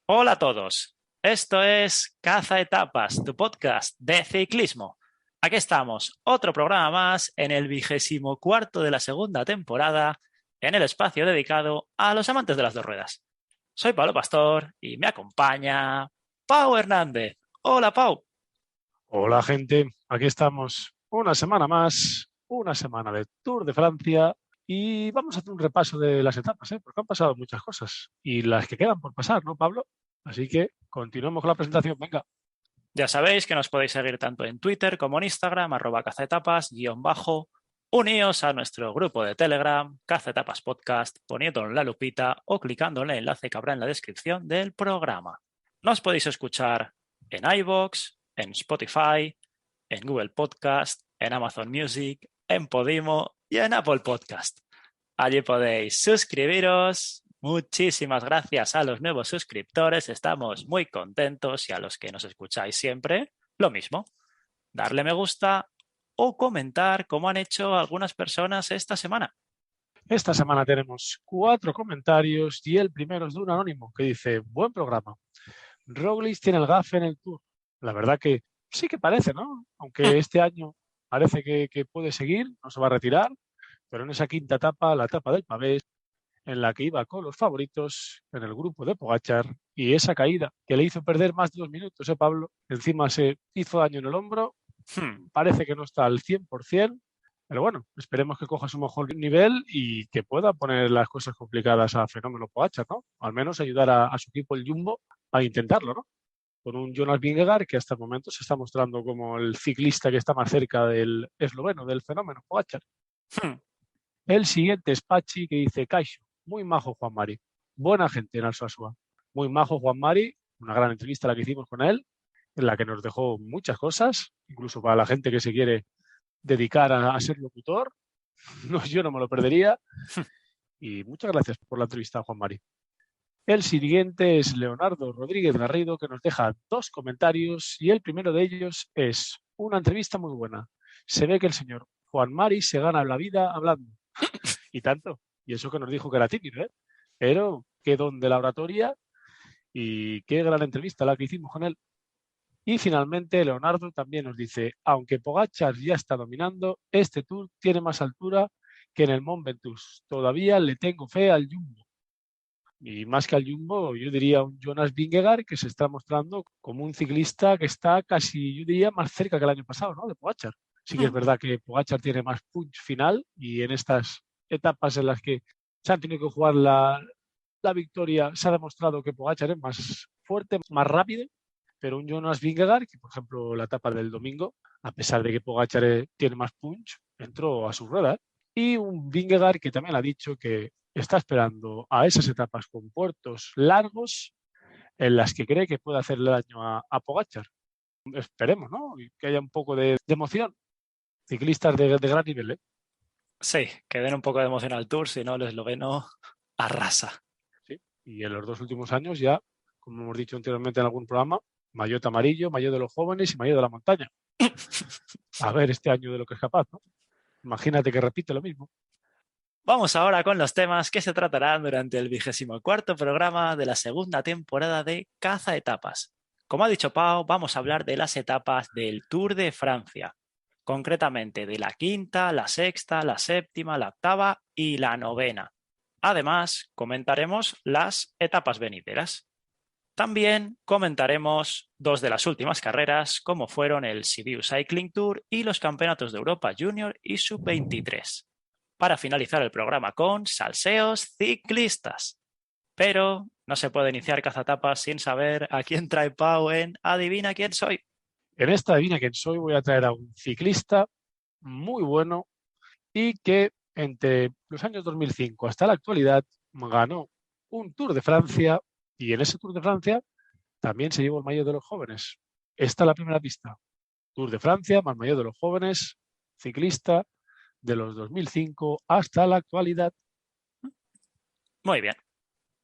Hola a todos, esto es Caza Etapas, tu podcast de ciclismo. Aquí estamos, otro programa más en el 24º de la segunda temporada, en el espacio dedicado a los amantes de las dos ruedas. Soy Pablo Pastor y me acompaña Pau Hernández. Hola Pau. Hola gente, aquí estamos una semana más, una semana de Tour de Francia y vamos a hacer un repaso de las etapas, porque han pasado muchas cosas y las que quedan por pasar, ¿no, Pablo? Así que continuemos con la presentación, venga. Ya sabéis que nos podéis seguir tanto en Twitter como en Instagram, @cazaetapas_. Uníos a nuestro grupo de Telegram, Caza Etapas Podcast, poniéndolo en la lupita o clicando en el enlace que habrá en la descripción del programa. Nos podéis escuchar en iVoox, en Spotify, en Google Podcast, en Amazon Music, en Podimo y en Apple Podcast. Allí podéis suscribiros. Muchísimas gracias a los nuevos suscriptores. Estamos muy contentos y a los que nos escucháis siempre, lo mismo. Darle me gusta o comentar como han hecho algunas personas esta semana. Esta semana tenemos 4 comentarios y el primero es de un anónimo que dice, buen programa. Roglic tiene el gafe en el Tour. La verdad que sí que parece, ¿no? Aunque este año parece que puede seguir, no se va a retirar, pero en esa quinta etapa, la etapa del Pavés, en la que iba con los favoritos en el grupo de Pogačar y esa caída que le hizo perder más de 2 minutos, Pablo, encima se hizo daño en el hombro, parece que no está al 100%, pero bueno, esperemos que coja su mejor nivel y que pueda poner las cosas complicadas a Fenómeno Pogačar, ¿no? Al menos ayudar a su equipo, el Jumbo, a intentarlo, ¿no? Con un Jonas Vingegaard que hasta el momento se está mostrando como el ciclista que está más cerca del esloveno, del Fenómeno Pogačar. El siguiente es Pachi, que dice, Caixo, muy majo Juan Mari, buena gente en Alsasua. Muy majo Juan Mari, una gran entrevista la que hicimos con él, en la que nos dejó muchas cosas, incluso para la gente que se quiere dedicar a ser locutor. No, yo no me lo perdería. Y muchas gracias por la entrevista, Juan Mari. El siguiente es Leonardo Rodríguez Garrido, que nos deja 2 comentarios y el primero de ellos es una entrevista muy buena. Se ve que el señor Juan Mari se gana la vida hablando. Y tanto. Y eso que nos dijo que era tímido, ¿eh? Pero qué don de la oratoria y qué gran entrevista la que hicimos con él. Y finalmente Leonardo también nos dice, aunque Pogačar ya está dominando, este Tour tiene más altura que en el Mont Ventoux. Todavía le tengo fe al Jumbo. Y más que al Jumbo, yo diría un Jonas Vingegaard que se está mostrando como un ciclista que está casi, yo diría, más cerca que el año pasado, ¿no? De Pogačar. Sí que es verdad que Pogačar tiene más punch final y en estas etapas en las que se han tenido que jugar la victoria, se ha demostrado que Pogačar es más fuerte, más rápido, pero un Jonas Vingegaard, que por ejemplo la etapa del domingo, a pesar de que Pogačar tiene más punch, entró a su rueda. Y un Vingegaard que también ha dicho que está esperando a esas etapas con puertos largos en las que cree que puede hacerle daño a Pogačar. Esperemos, ¿no? Y que haya un poco de emoción. Ciclistas de gran nivel, ¿eh? Sí, que den un poco de emoción al Tour, si no el esloveno arrasa. Sí. Y en los 2 últimos años ya, como hemos dicho anteriormente en algún programa, maillot amarillo, maillot de los jóvenes y maillot de la montaña. A ver este año de lo que es capaz, ¿no? Imagínate que repite lo mismo. Vamos ahora con los temas que se tratarán durante el 24º programa de la segunda temporada de Caza Etapas. Como ha dicho Pau, vamos a hablar de las etapas del Tour de Francia, concretamente de la quinta, la sexta, la séptima, la octava y la novena. Además, comentaremos las etapas venideras. También comentaremos dos de las últimas carreras, como fueron el Sibiu Cycling Tour y los Campeonatos de Europa Junior y Sub-23, para finalizar el programa con salseos ciclistas. Pero no se puede iniciar Cazatapas sin saber a quién trae Pau en Adivina quién soy. En esta Adivina quién soy voy a traer a un ciclista muy bueno y que entre los años 2005 hasta la actualidad ganó un Tour de Francia y en ese Tour de Francia también se llevó el maillot de los jóvenes. Esta es la primera pista. Tour de Francia más maillot de los jóvenes, ciclista de los 2005 hasta la actualidad. Muy bien.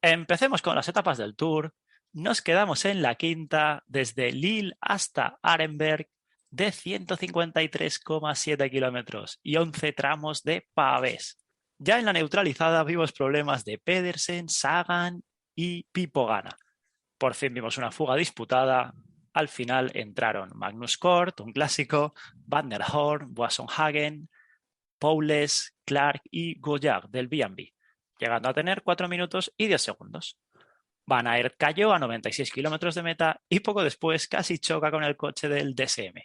Empecemos con las etapas del Tour. Nos quedamos en la quinta, desde Lille hasta Arenberg, de 153,7 kilómetros y 11 tramos de pavés. Ya en la neutralizada vimos problemas de Pedersen, Sagan y Pipo Gana. Por fin vimos una fuga disputada. Al final entraron Magnus Cort, un clásico, Van der Horn, Boasson-Hagen, Powles, Clark y Goyard del B&B, llegando a tener 4 minutos y 10 segundos. Van Aert cayó a 96 kilómetros de meta y poco después casi choca con el coche del DSM.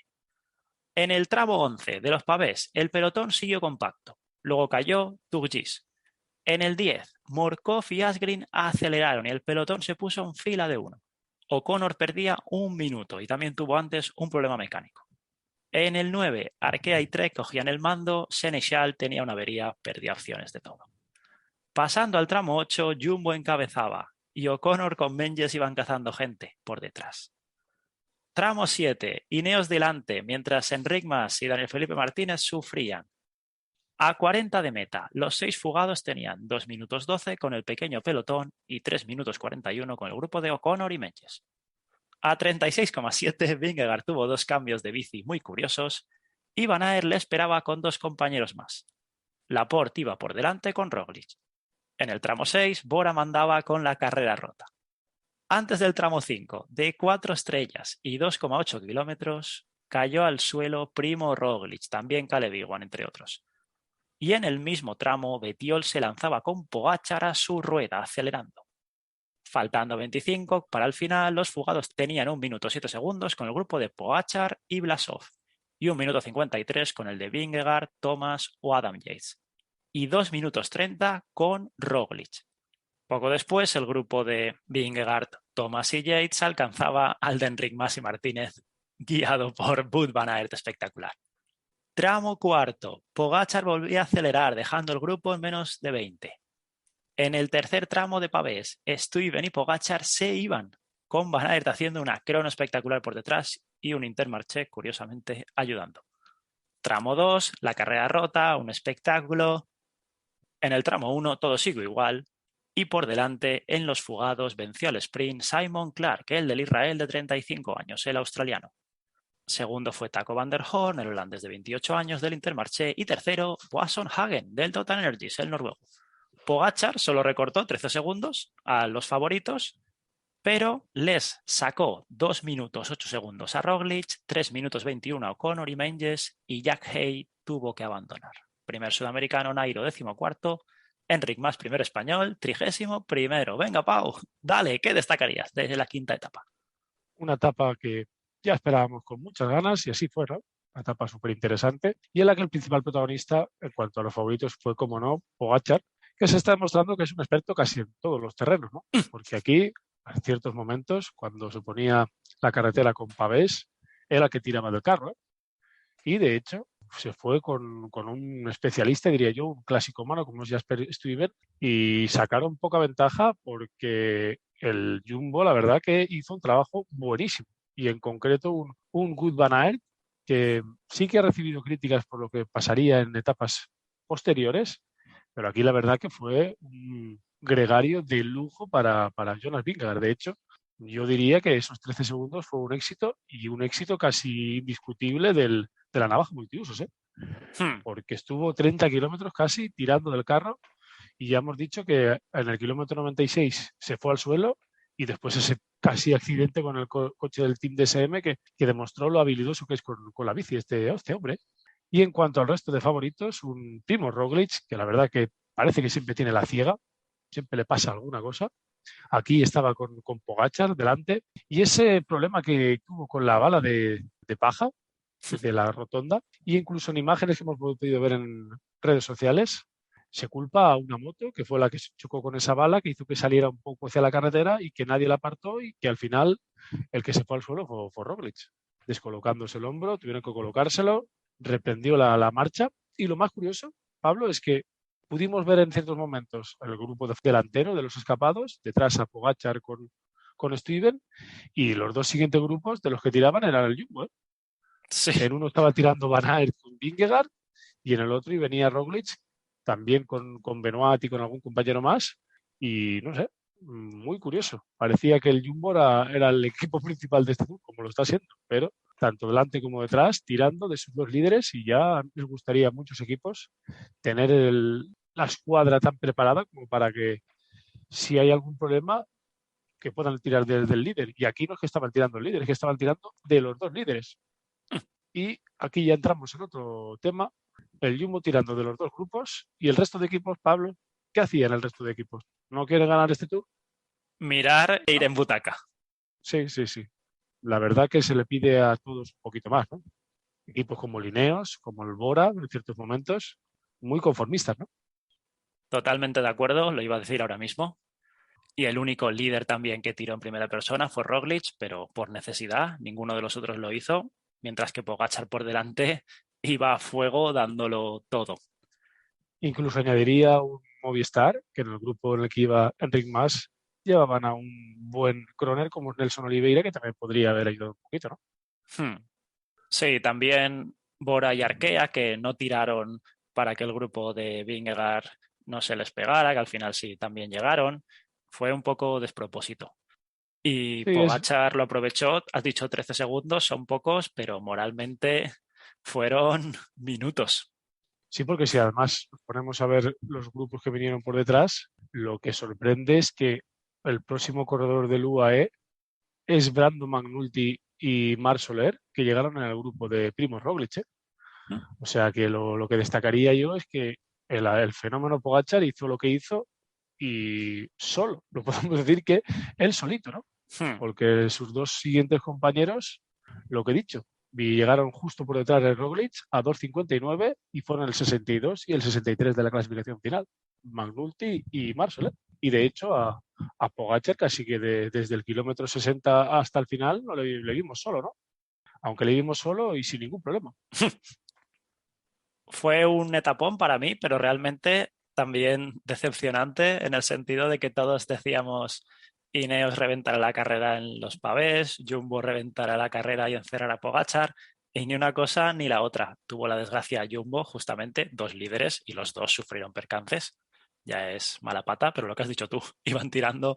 En el tramo 11 de los pavés, el pelotón siguió compacto. Luego cayó Turgis. En el 10, Morkov y Asgreen aceleraron y el pelotón se puso en fila de 1. O'Connor perdía 1 minuto y también tuvo antes un problema mecánico. En el 9, Arkea y Trek cogían el mando, Senechal tenía una avería, perdía opciones de todo. Pasando al tramo 8, Jumbo encabezaba y O'Connor con Menges iban cazando gente por detrás. Tramo 7, Ineos delante, mientras Enric Mas y Daniel Felipe Martínez sufrían. A 40 de meta, los 6 fugados tenían 2 minutos 12 con el pequeño pelotón y 3 minutos 41 con el grupo de O'Connor y Menges. A 36,7, Vingegaard tuvo 2 cambios de bici muy curiosos y Van Aert le esperaba con 2 compañeros más. Laporte iba por delante con Roglic. En el tramo 6, Bora mandaba con la carrera rota. Antes del tramo 5, de 4 estrellas y 2,8 kilómetros, cayó al suelo Primo Roglic, también Caleb Ewan, entre otros. Y en el mismo tramo, Bettiol se lanzaba con Pogačar a su rueda, acelerando. Faltando 25 para el final, los fugados tenían 1 minuto 7 segundos con el grupo de Pogačar y Blasov y 1 minuto 53 con el de Vingegaard, Thomas o Adam Yates y 2 minutos 30 con Roglic. Poco después, el grupo de Vingegaard, Thomas y Yates alcanzaba al de Enric Mas y Martínez, guiado por Wout van Aert, espectacular. Tramo cuarto, Pogačar volvía a acelerar, dejando el grupo en menos de 20. En el tercer tramo de pavés, Stuyven y Pogačar se iban, con Van Aert haciendo una crono espectacular por detrás y un Intermarché, curiosamente, ayudando. Tramo 2, la carrera rota, un espectáculo. En el tramo 1 todo sigue igual. Y por delante, en los fugados, venció al sprint Simon Clark, el del Israel de 35 años, el australiano. Segundo fue Taco van der Horn, el holandés de 28 años del Intermarché. Y tercero, Boasson-Hagen, del Total Energies, el noruego. Pogačar solo recortó 13 segundos a los favoritos, pero les sacó 2 minutos 8 segundos a Roglic, 3 minutos 21 a O'Connor y Menges, y Jack Hay tuvo que abandonar. Primer sudamericano, Nairo 14º, Enric Mas primero español, 31º. Venga, Pau, dale, ¿qué destacarías desde la quinta etapa? Una etapa que ya esperábamos con muchas ganas y así fue, ¿no? Una etapa súper interesante y en la que el principal protagonista en cuanto a los favoritos fue, como no, Pogačar, que se está demostrando que es un experto casi en todos los terrenos, ¿no? Porque aquí, en ciertos momentos, cuando se ponía la carretera con pavés, era el que tiraba del carro, ¿eh? Y de hecho, se fue con un especialista, diría yo, un clásico humano como es Jasper Stuyven, y sacaron poca ventaja porque el Jumbo, la verdad, que hizo un trabajo buenísimo. Y en concreto, un Wout van Aert, que sí que ha recibido críticas por lo que pasaría en etapas posteriores, pero aquí la verdad que fue un gregario de lujo para Jonas Vingegaard. De hecho, yo diría que esos 13 segundos fue un éxito y un éxito casi indiscutible de la navaja multiusos, ¿eh? Porque estuvo 30 kilómetros casi tirando del carro y ya hemos dicho que en el kilómetro 96 se fue al suelo y después ese casi accidente con el coche del Team DSM que demostró lo habilidoso que es con la bici este hombre. Y en cuanto al resto de favoritos, un Primo Roglic, que la verdad que parece que siempre tiene la ciega, siempre le pasa alguna cosa. Aquí estaba con Pogačar delante y ese problema que tuvo con la bala de paja de la rotonda, y incluso en imágenes que hemos podido ver en redes sociales, se culpa a una moto que fue la que se chocó con esa bala, que hizo que saliera un poco hacia la carretera y que nadie la apartó y que al final el que se fue al suelo fue Roglic, descolocándose el hombro, tuvieron que colocárselo, reprendió la marcha. Y lo más curioso, Pablo, es que pudimos ver en ciertos momentos el grupo delantero de los escapados, detrás a Pogačar con Stuyven, y los dos siguientes grupos de los que tiraban eran el Jumbo, ¿eh? Sí. En uno estaba tirando Van Aert con Vingegaard y en el otro y venía Roglic también con Benoit y con algún compañero más. Y no sé, muy curioso. Parecía que el Jumbo era el equipo principal de este tour, como lo está siendo, pero tanto delante como detrás, tirando de sus dos líderes, y ya les gustaría a muchos equipos tener la escuadra tan preparada como para que si hay algún problema, que puedan tirar del líder. Y aquí no es que estaban tirando el líder, es que estaban tirando de los dos líderes. Y aquí ya entramos en otro tema, el Jumbo tirando de los dos grupos y el resto de equipos, Pablo, ¿qué hacían el resto de equipos? ¿No quieren ganar este Tour? Mirar e ir ¿No? en butaca. Sí, sí, sí. La verdad que se le pide a todos un poquito más, ¿no? Equipos como Lineos, como el Bora, en ciertos momentos, muy conformistas, ¿no? Totalmente de acuerdo, lo iba a decir ahora mismo. Y el único líder también que tiró en primera persona fue Roglic, pero por necesidad, ninguno de los otros lo hizo, mientras que Pogačar por delante iba a fuego dándolo todo. Incluso añadiría un Movistar, que en el grupo en el que iba Enric Mas llevaban a un buen croner como Nelson Oliveira, que también podría haber ayudado un poquito, ¿no? Hmm. Sí, también Bora y Arkea, que no tiraron para que el grupo de Vingegaard no se les pegara, que al final sí también llegaron. Fue un poco despropósito. Y Sí, Pogačar lo aprovechó, has dicho 13 segundos, son pocos, pero moralmente fueron minutos. sí, porque si además nos ponemos a ver los grupos que vinieron por detrás, lo que sorprende es que el próximo corredor del UAE es Brandon McNulty y Marc Soler, que llegaron en el grupo de Primoz Roglic, ¿eh? O sea que lo que destacaría yo es que el fenómeno Pogačar hizo lo que hizo y solo, lo podemos decir que él solito, ¿no? Hmm. Porque sus dos siguientes compañeros, lo que he dicho, llegaron justo por detrás de Roglic a 2.59 y fueron el 62 y el 63 de la clasificación final, McNulty y Marcel. Y de hecho a Pogačar casi que desde el kilómetro 60 hasta el final no le vimos solo, ¿no? Aunque le vimos solo y sin ningún problema. Fue un etapón para mí, pero realmente también decepcionante en el sentido de que todos decíamos Ineos reventará la carrera en los pavés, Jumbo reventará la carrera y encerrará a Pogačar, y ni una cosa ni la otra. Tuvo la desgracia Jumbo, justamente, dos líderes y los dos sufrieron percances. Ya es mala pata, pero lo que has dicho tú, iban tirando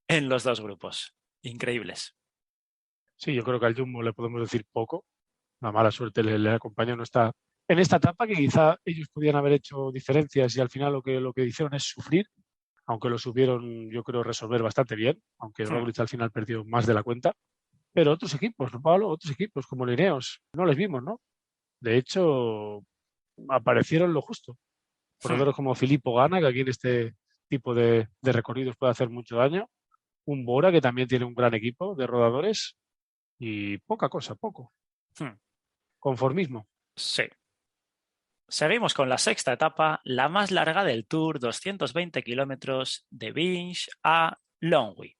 en los dos grupos. Increíbles. Sí, yo creo que al Jumbo le podemos decir poco. La mala suerte le acompaña en esta etapa que quizá ellos podían haber hecho diferencias y al final lo que hicieron es sufrir, aunque lo supieron, yo creo, resolver bastante bien, aunque Hmm. Roglic al final perdió más de la cuenta. Pero otros equipos, ¿no, Pablo? Otros equipos como Lineos, no les vimos, ¿no? De hecho, aparecieron lo justo. Hmm. Corredores como Filippo Gana, que aquí en este tipo de recorridos puede hacer mucho daño. Un Bora, que también tiene un gran equipo de rodadores. Y poca cosa, poco. Hmm. Conformismo. Sí. Seguimos con la sexta etapa, la más larga del Tour, 220 kilómetros de Binge a Longwy.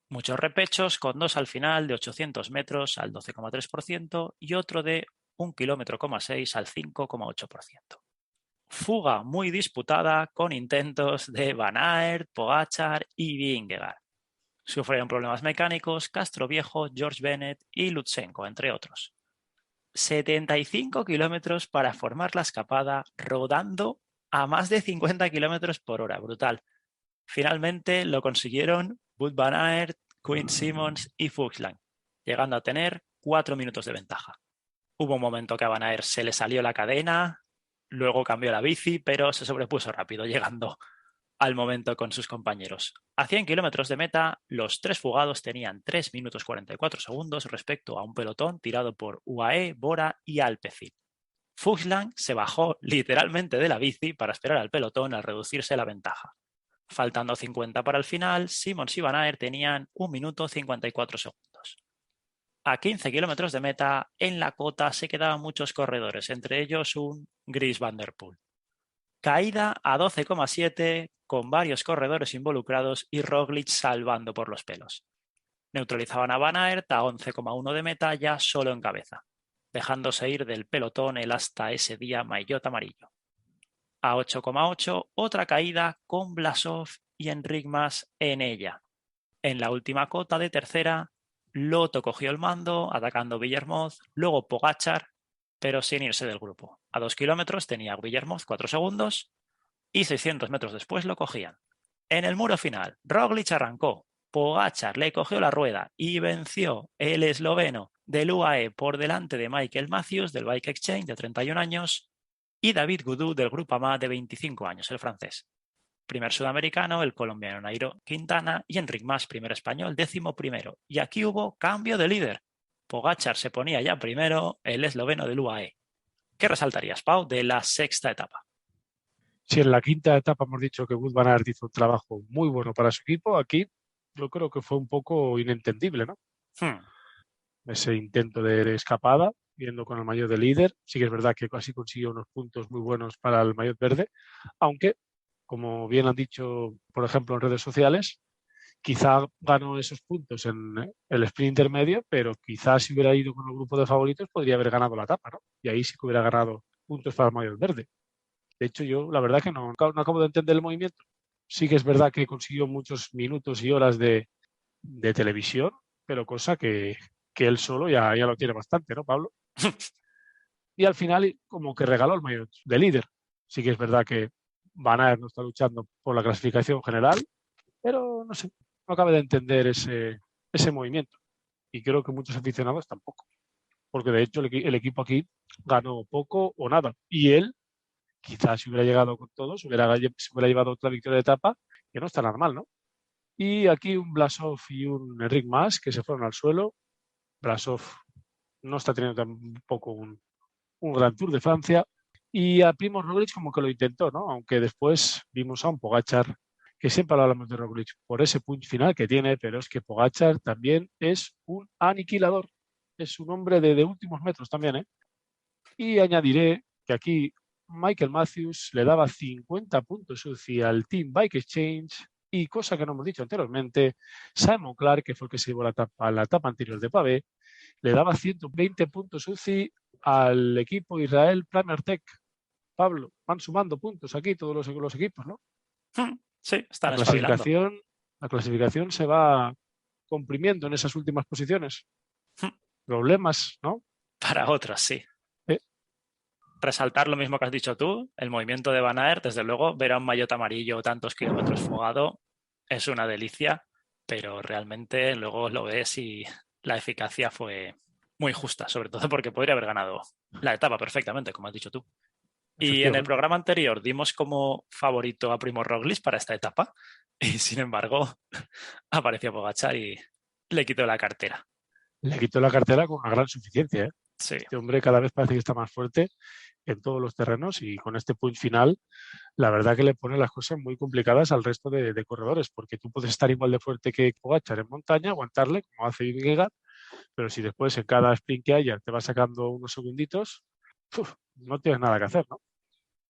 Muchos repechos, con dos al final de 800 metros al 12,3% y otro de 1,6 kilómetros al 5,8%. Fuga muy disputada con intentos de Van Aert, Pogačar y Vingegaard. Sufrieron problemas mecánicos Castro Viejo, George Bennett y Lutsenko, entre otros. 75 kilómetros para formar la escapada rodando a más de 50 kilómetros por hora. Brutal. Finalmente lo consiguieron Wout van Aert, Quinn Simmons y Fuchsland, llegando a tener 4 minutos de ventaja. Hubo un momento que a Van Aert se le salió la cadena, luego cambió la bici, pero se sobrepuso rápido, llegando al momento con sus compañeros. A 100 kilómetros de meta, los tres fugados tenían 3 minutos 44 segundos respecto a un pelotón tirado por UAE, Bora y Alpecin. Fuchsland se bajó literalmente de la bici para esperar al pelotón al reducirse la ventaja. Faltando 50 para el final, Simmons y Van Aert tenían 1 minuto 54 segundos. A 15 kilómetros de meta, en la cota se quedaban muchos corredores, entre ellos un Gris Van der Poel. Caída a 12,7 con varios corredores involucrados y Roglic salvando por los pelos. Neutralizaban a Van Aert a 11,1 de meta ya solo en cabeza, dejándose ir del pelotón el hasta ese día maillot amarillo. A 8,8 otra caída con Blasov y Enric Mas en ella. En la última cota de tercera, Lotto cogió el mando atacando Villermoz, luego Pogačar, pero sin irse del grupo. A 2 kilómetros tenía Villermoz 4 segundos y 600 metros después lo cogían. En el muro final, Roglic arrancó, Pogačar le cogió la rueda y venció el esloveno del UAE por delante de Michael Matthews del Bike Exchange de 31 años y David Gaudu del Groupama de 25 años, el francés. primer sudamericano, el colombiano Nairo Quintana y Enric Mas, primer español, 11º. Y aquí hubo cambio de líder. Pogačar se ponía ya primero, el esloveno del UAE. ¿Qué resaltarías, Pau, de la sexta etapa? Si en la quinta etapa hemos dicho que Wout van Aert hizo un trabajo muy bueno para su equipo, aquí yo creo que fue un poco inentendible, ¿no? Hmm. Ese intento de escapada, yendo con el maillot de líder. Sí que es verdad que casi consiguió unos puntos muy buenos para el maillot verde, aunque, como bien han dicho, por ejemplo, en redes sociales, quizá ganó esos puntos en el sprint intermedio, pero quizás si hubiera ido con el grupo de favoritos podría haber ganado la etapa, ¿no? Y ahí sí que hubiera ganado puntos para el maillot verde. De hecho, yo la verdad que no acabo de entender el movimiento. Sí que es verdad que consiguió muchos minutos y horas de televisión, pero cosa que él solo ya lo tiene bastante, ¿no, Pablo? Y al final como que regaló el maillot de líder. Sí que es verdad que Van Aert no está luchando por la clasificación general, pero no sé, no acabo de entender ese movimiento. Y creo que muchos aficionados tampoco, porque de hecho el equipo aquí ganó poco o nada. Y él, quizás si hubiera llegado con todos, se hubiera llevado otra victoria de etapa, que no está nada mal, ¿no? Y aquí un Blasov y un Enric Mas que se fueron al suelo. Blasov no está teniendo tampoco un gran Tour de Francia. Y a Primoz Roglic como que lo intentó, ¿no? Aunque después vimos a un Pogačar, que siempre hablamos de Roglic por ese punch final que tiene, pero es que Pogačar también es un aniquilador. Es un hombre de últimos metros también, ¿eh? Y añadiré que aquí Michael Matthews le daba 50 puntos UCI al Team Bike Exchange y, cosa que no hemos dicho anteriormente, Simon Clark, que fue el que se llevó la etapa anterior de Pavé, le daba 120 puntos UCI al equipo Israel Premier Tech. Pablo, van sumando puntos aquí todos los equipos, ¿no? Sí, La están espabilando. clasificación, la clasificación se va comprimiendo en esas últimas posiciones. Problemas, ¿no? Para otros, sí. Eh, Resaltar lo mismo que has dicho tú, el movimiento de Van Aert, desde luego, ver a un maillot amarillo tantos kilómetros fugado es una delicia, pero realmente luego lo ves y la eficacia fue muy justa, sobre todo porque podría haber ganado la etapa perfectamente, como has dicho tú. Y en el Efectivamente. programa anterior dimos como favorito a Primoz Roglic para esta etapa y sin embargo apareció Pogačar y le quitó la cartera. Le quitó la cartera con una gran suficiencia, ¿eh? Sí. Este hombre cada vez parece que está más fuerte en todos los terrenos y con este punch final, la verdad que le pone las cosas muy complicadas al resto de corredores, porque tú puedes estar igual de fuerte que Pogačar en montaña, aguantarle, como hace Vingegaard, pero si después en cada sprint que haya te va sacando unos segunditos, no tienes nada que hacer, ¿no?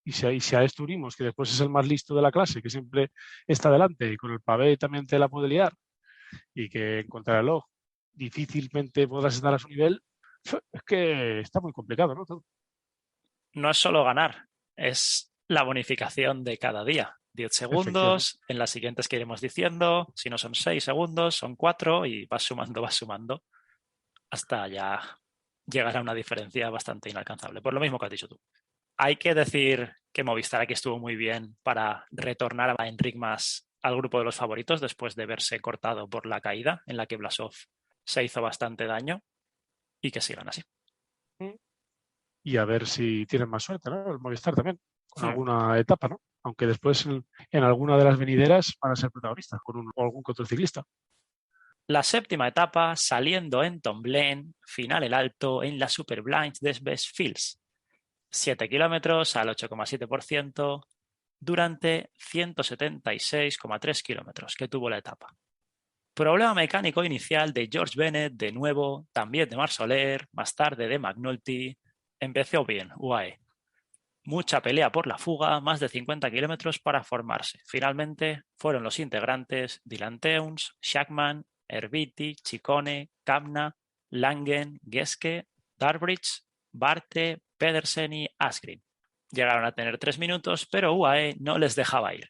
Y si a esto unimos que después es el más listo de la clase, que siempre está delante y con el pavé también te la puede liar y que en contrarreloj difícilmente podrás estar a su nivel, es que está muy complicado, ¿no? Todo. No es solo ganar, es la bonificación de cada día. 10 Efectivamente. segundos, en las siguientes que iremos diciendo, si no son 6 segundos, son 4 y vas sumando, hasta ya llegar a una diferencia bastante inalcanzable. Por lo mismo que has dicho tú. Hay que decir que Movistar aquí estuvo muy bien para retornar a Enric Mas al grupo de los favoritos después de verse cortado por la caída en la que Blasov se hizo bastante daño y que sigan así. Y a ver si tienen más suerte, ¿no? El Movistar también, con Hmm. alguna etapa, ¿no? Aunque después en alguna de las venideras van a ser protagonistas con o algún que otro ciclista. La séptima etapa saliendo en Tomblaine, final el alto en la Super Blinds des Best Fields. 7 kilómetros al 8,7% durante 176,3 kilómetros que tuvo la etapa. Problema mecánico inicial de George Bennett, de nuevo, también de Marc Soler, más tarde de McNulty. Empezó bien, UAE. Mucha pelea por la fuga, más de 50 kilómetros para formarse. Finalmente fueron los integrantes Dylan Teuns, Shackman, Herbiti, Ciccone, Kamna, Langen, Geske, Darbridge, Barte, Pedersen y Asgreen. Llegaron a tener 3 minutos, pero UAE no les dejaba ir.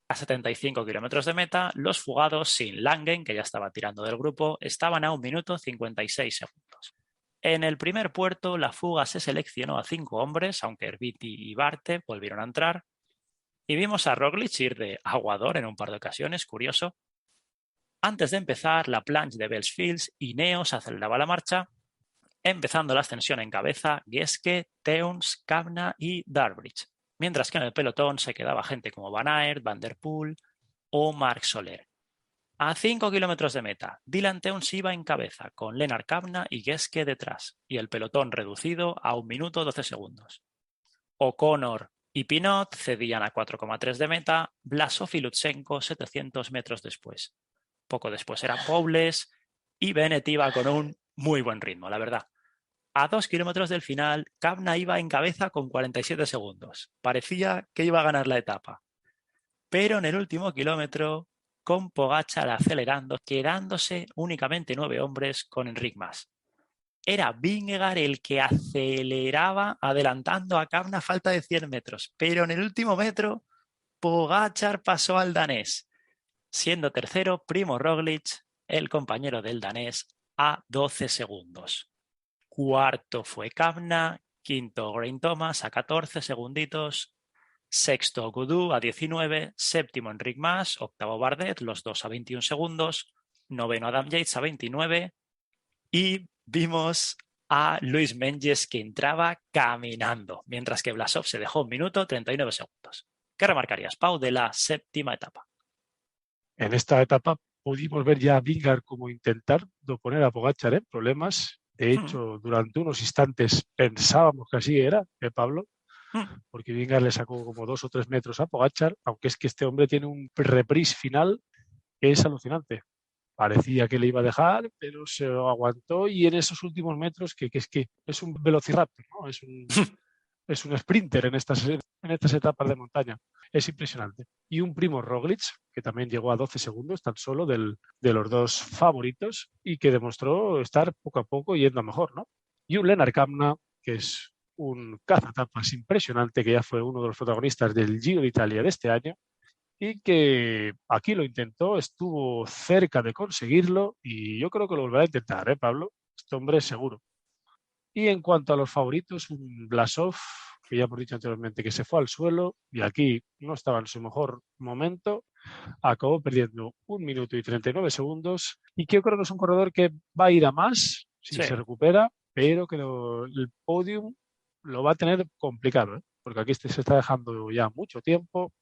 A 75 kilómetros de meta, los fugados sin Langen, que ya estaba tirando del grupo, estaban a 1 minuto 56 segundos. En el primer puerto, la fuga se seleccionó a 5 hombres, aunque Herbiti y Barte volvieron a entrar. Y vimos a Roglic ir de aguador en un par de ocasiones, curioso. Antes de empezar la planche de Bellsfields, Ineos aceleraba la marcha, empezando la ascensión en cabeza Geske, Teuns, Kamna y Darbridge. mientras que en el pelotón se quedaba gente como Van Aert, Van der Poel o Marc Soler. A 5 kilómetros de meta, Dylan Teuns iba en cabeza, con Lennart Kämna y Geske detrás, y el pelotón reducido a 1 minuto 12 segundos. O'Connor y Pinot cedían a 4,3 de meta, Blasov y Lutsenko 700 metros después. Poco después era Powles y Bennett iba con un muy buen ritmo, la verdad. A 2 kilómetros del final, Kämna iba en cabeza con 47 segundos. Parecía que iba a ganar la etapa. Pero en el último kilómetro, con Pogačar acelerando, quedándose únicamente 9 hombres con Enric Mas. Era Vingegaard el que aceleraba adelantando a Kämna a falta de 100 metros, pero en el último metro Pogačar pasó al danés, siendo tercero Primo Roglic, el compañero del danés, a 12 segundos. Cuarto fue Kämna, quinto Geraint Thomas a 14 segunditos, sexto Gudú a 19, séptimo Enric Mas, octavo Bardet, los dos a 21 segundos, noveno Adam Yates a 29 y vimos a Luis Menges que entraba caminando, mientras que Blasov se dejó 1 minuto 39 segundos. ¿Qué remarcarías, Pau, de la séptima etapa? En esta etapa pudimos ver ya a Vingegaard como intentar poner a Pogačar en problemas. De hecho, durante unos instantes pensábamos que así era, Pablo, porque Vingegaard le sacó como 2 o 3 metros a Pogačar, aunque es que este hombre tiene un reprise final que es alucinante. Parecía que le iba a dejar, pero se lo aguantó y en esos últimos metros, que es un velociraptor, ¿no? Es un sprinter en estas etapas de montaña. Es impresionante. Y un Primo Roglic, que también llegó a 12 segundos tan solo de los dos favoritos y que demostró estar poco a poco yendo a mejor, ¿no? Y un Lennart Kämna, que es un cazatapas impresionante, que ya fue uno de los protagonistas del Giro de Italia de este año y que aquí lo intentó, estuvo cerca de conseguirlo y yo creo que lo volverá a intentar, Pablo? Este hombre es seguro. Y en cuanto a los favoritos, un Blasov, que ya hemos dicho anteriormente que se fue al suelo y aquí no estaba en su mejor momento, acabó perdiendo 1 minuto y 39 segundos y que yo creo que es un corredor que va a ir a más si se recupera, pero que el podium lo va a tener complicado, porque aquí se está dejando ya mucho tiempo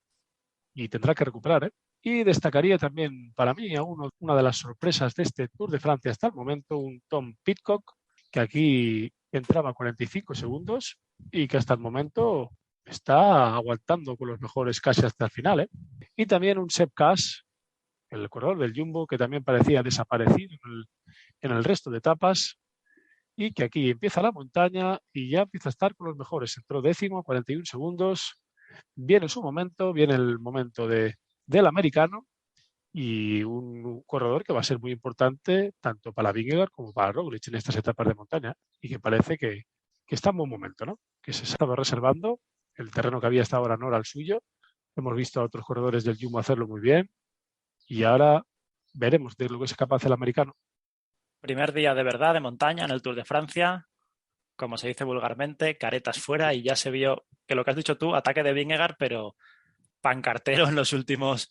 y tendrá que recuperar. Y destacaría también para mí a una de las sorpresas de este Tour de Francia hasta el momento, un Tom Pidcock, que aquí entraba a 45 segundos y que hasta el momento está aguantando con los mejores casi hasta el final. Y también un Sepp Kuss, el corredor del Jumbo, que también parecía desaparecido en el resto de etapas y que aquí empieza la montaña y ya empieza a estar con los mejores. Entró décimo, 41 segundos. Viene su momento, viene el momento del americano y un corredor que va a ser muy importante tanto para Vingegaard como para Roglic en estas etapas de montaña y que parece que está en buen momento, ¿no? Que se estaba reservando el terreno que había hasta ahora no era el suyo. Hemos visto a otros corredores del Jumbo hacerlo muy bien y ahora veremos de lo que es capaz el americano. Primer día de verdad de montaña en el Tour de Francia, como se dice vulgarmente, caretas fuera y ya se vio que lo que has dicho tú, ataque de Vingegaard, pero pancartero en los últimos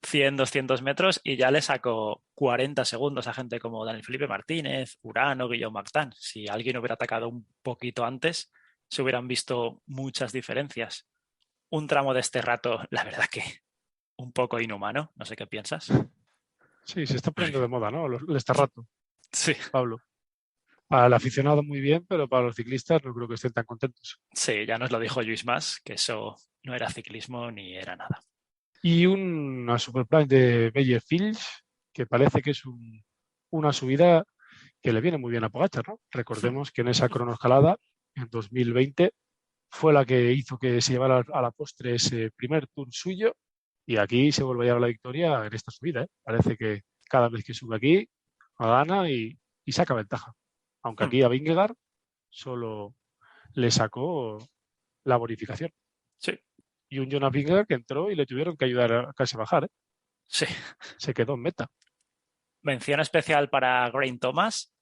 100, 200 metros y ya le sacó 40 segundos a gente como Daniel Felipe Martínez, Urano, Guillaume Martin. Si alguien hubiera atacado un poquito antes, se hubieran visto muchas diferencias. Un tramo de este rato, la verdad que un poco inhumano, no sé qué piensas. Sí, se está poniendo de moda, ¿no? Este rato. Sí. Pablo. Para el aficionado muy bien, pero para los ciclistas no creo que estén tan contentos. Sí, ya nos lo dijo Lluís Mas, que eso no era ciclismo ni era nada. Y una Superplan de Meyer Fields, que parece que es una subida que le viene muy bien a Pogačar, ¿no? Recordemos que en esa cronoescalada, en 2020, fue la que hizo que se llevara a la postre ese primer Tour suyo y aquí se vuelve a llevar la victoria en esta subida, ¿eh? Parece que cada vez que sube aquí, gana y saca ventaja. Aunque aquí a Vingegaard solo le sacó la bonificación. Sí. Y un Jonas Vingegaard que entró y le tuvieron que ayudar a casi bajar, ¿eh? Sí. Se quedó en meta. Mención especial para Geraint Thomas,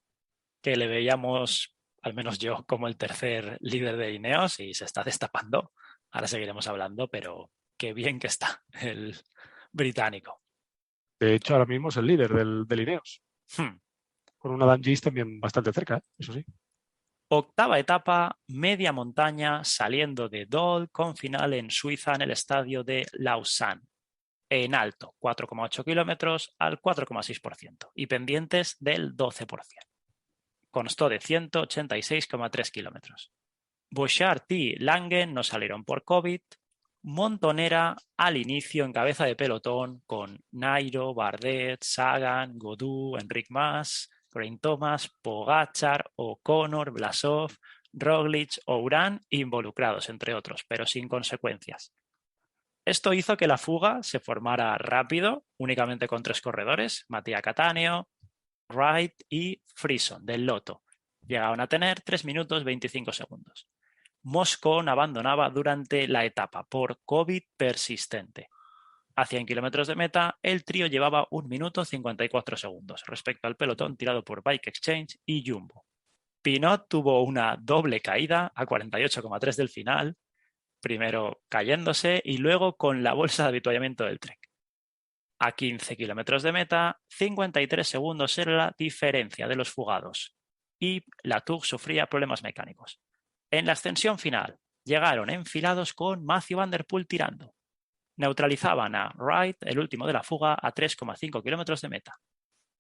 que le veíamos, al menos yo, como el tercer líder de Ineos y se está destapando. Ahora seguiremos hablando, pero qué bien que está el británico. De hecho, ahora mismo es el líder del Ineos. Con una Dan Gis también bastante cerca, eso sí. Octava etapa, media montaña, saliendo de Dole con final en Suiza en el estadio de Lausanne. En alto, 4,8 kilómetros al 4,6% y pendientes del 12%. Constó de 186,3 kilómetros. Bouchard y Langen no salieron por COVID. Montonera al inicio en cabeza de pelotón con Nairo, Bardet, Sagan, Godou, Enric Mas, Geraint Thomas, Pogačar, O'Connor, Blasov, Roglic o Urán involucrados, entre otros, pero sin consecuencias. Esto hizo que la fuga se formara rápido, únicamente con 3 corredores, Mattia Cattaneo, Wright y Frison del Lotto. Llegaron a tener 3 minutos 25 segundos. Moscon abandonaba durante la etapa por COVID persistente. A 100 kilómetros de meta, el trío llevaba 1 minuto 54 segundos respecto al pelotón tirado por Bike Exchange y Jumbo. Pinot tuvo una doble caída a 48,3 del final, primero cayéndose y luego con la bolsa de avituallamiento del Trek. A 15 kilómetros de meta, 53 segundos era la diferencia de los fugados y Latour sufría problemas mecánicos. En la ascensión final, llegaron enfilados con Mathieu van der Poel tirando. Neutralizaban a Wright, el último de la fuga, a 3,5 kilómetros de meta.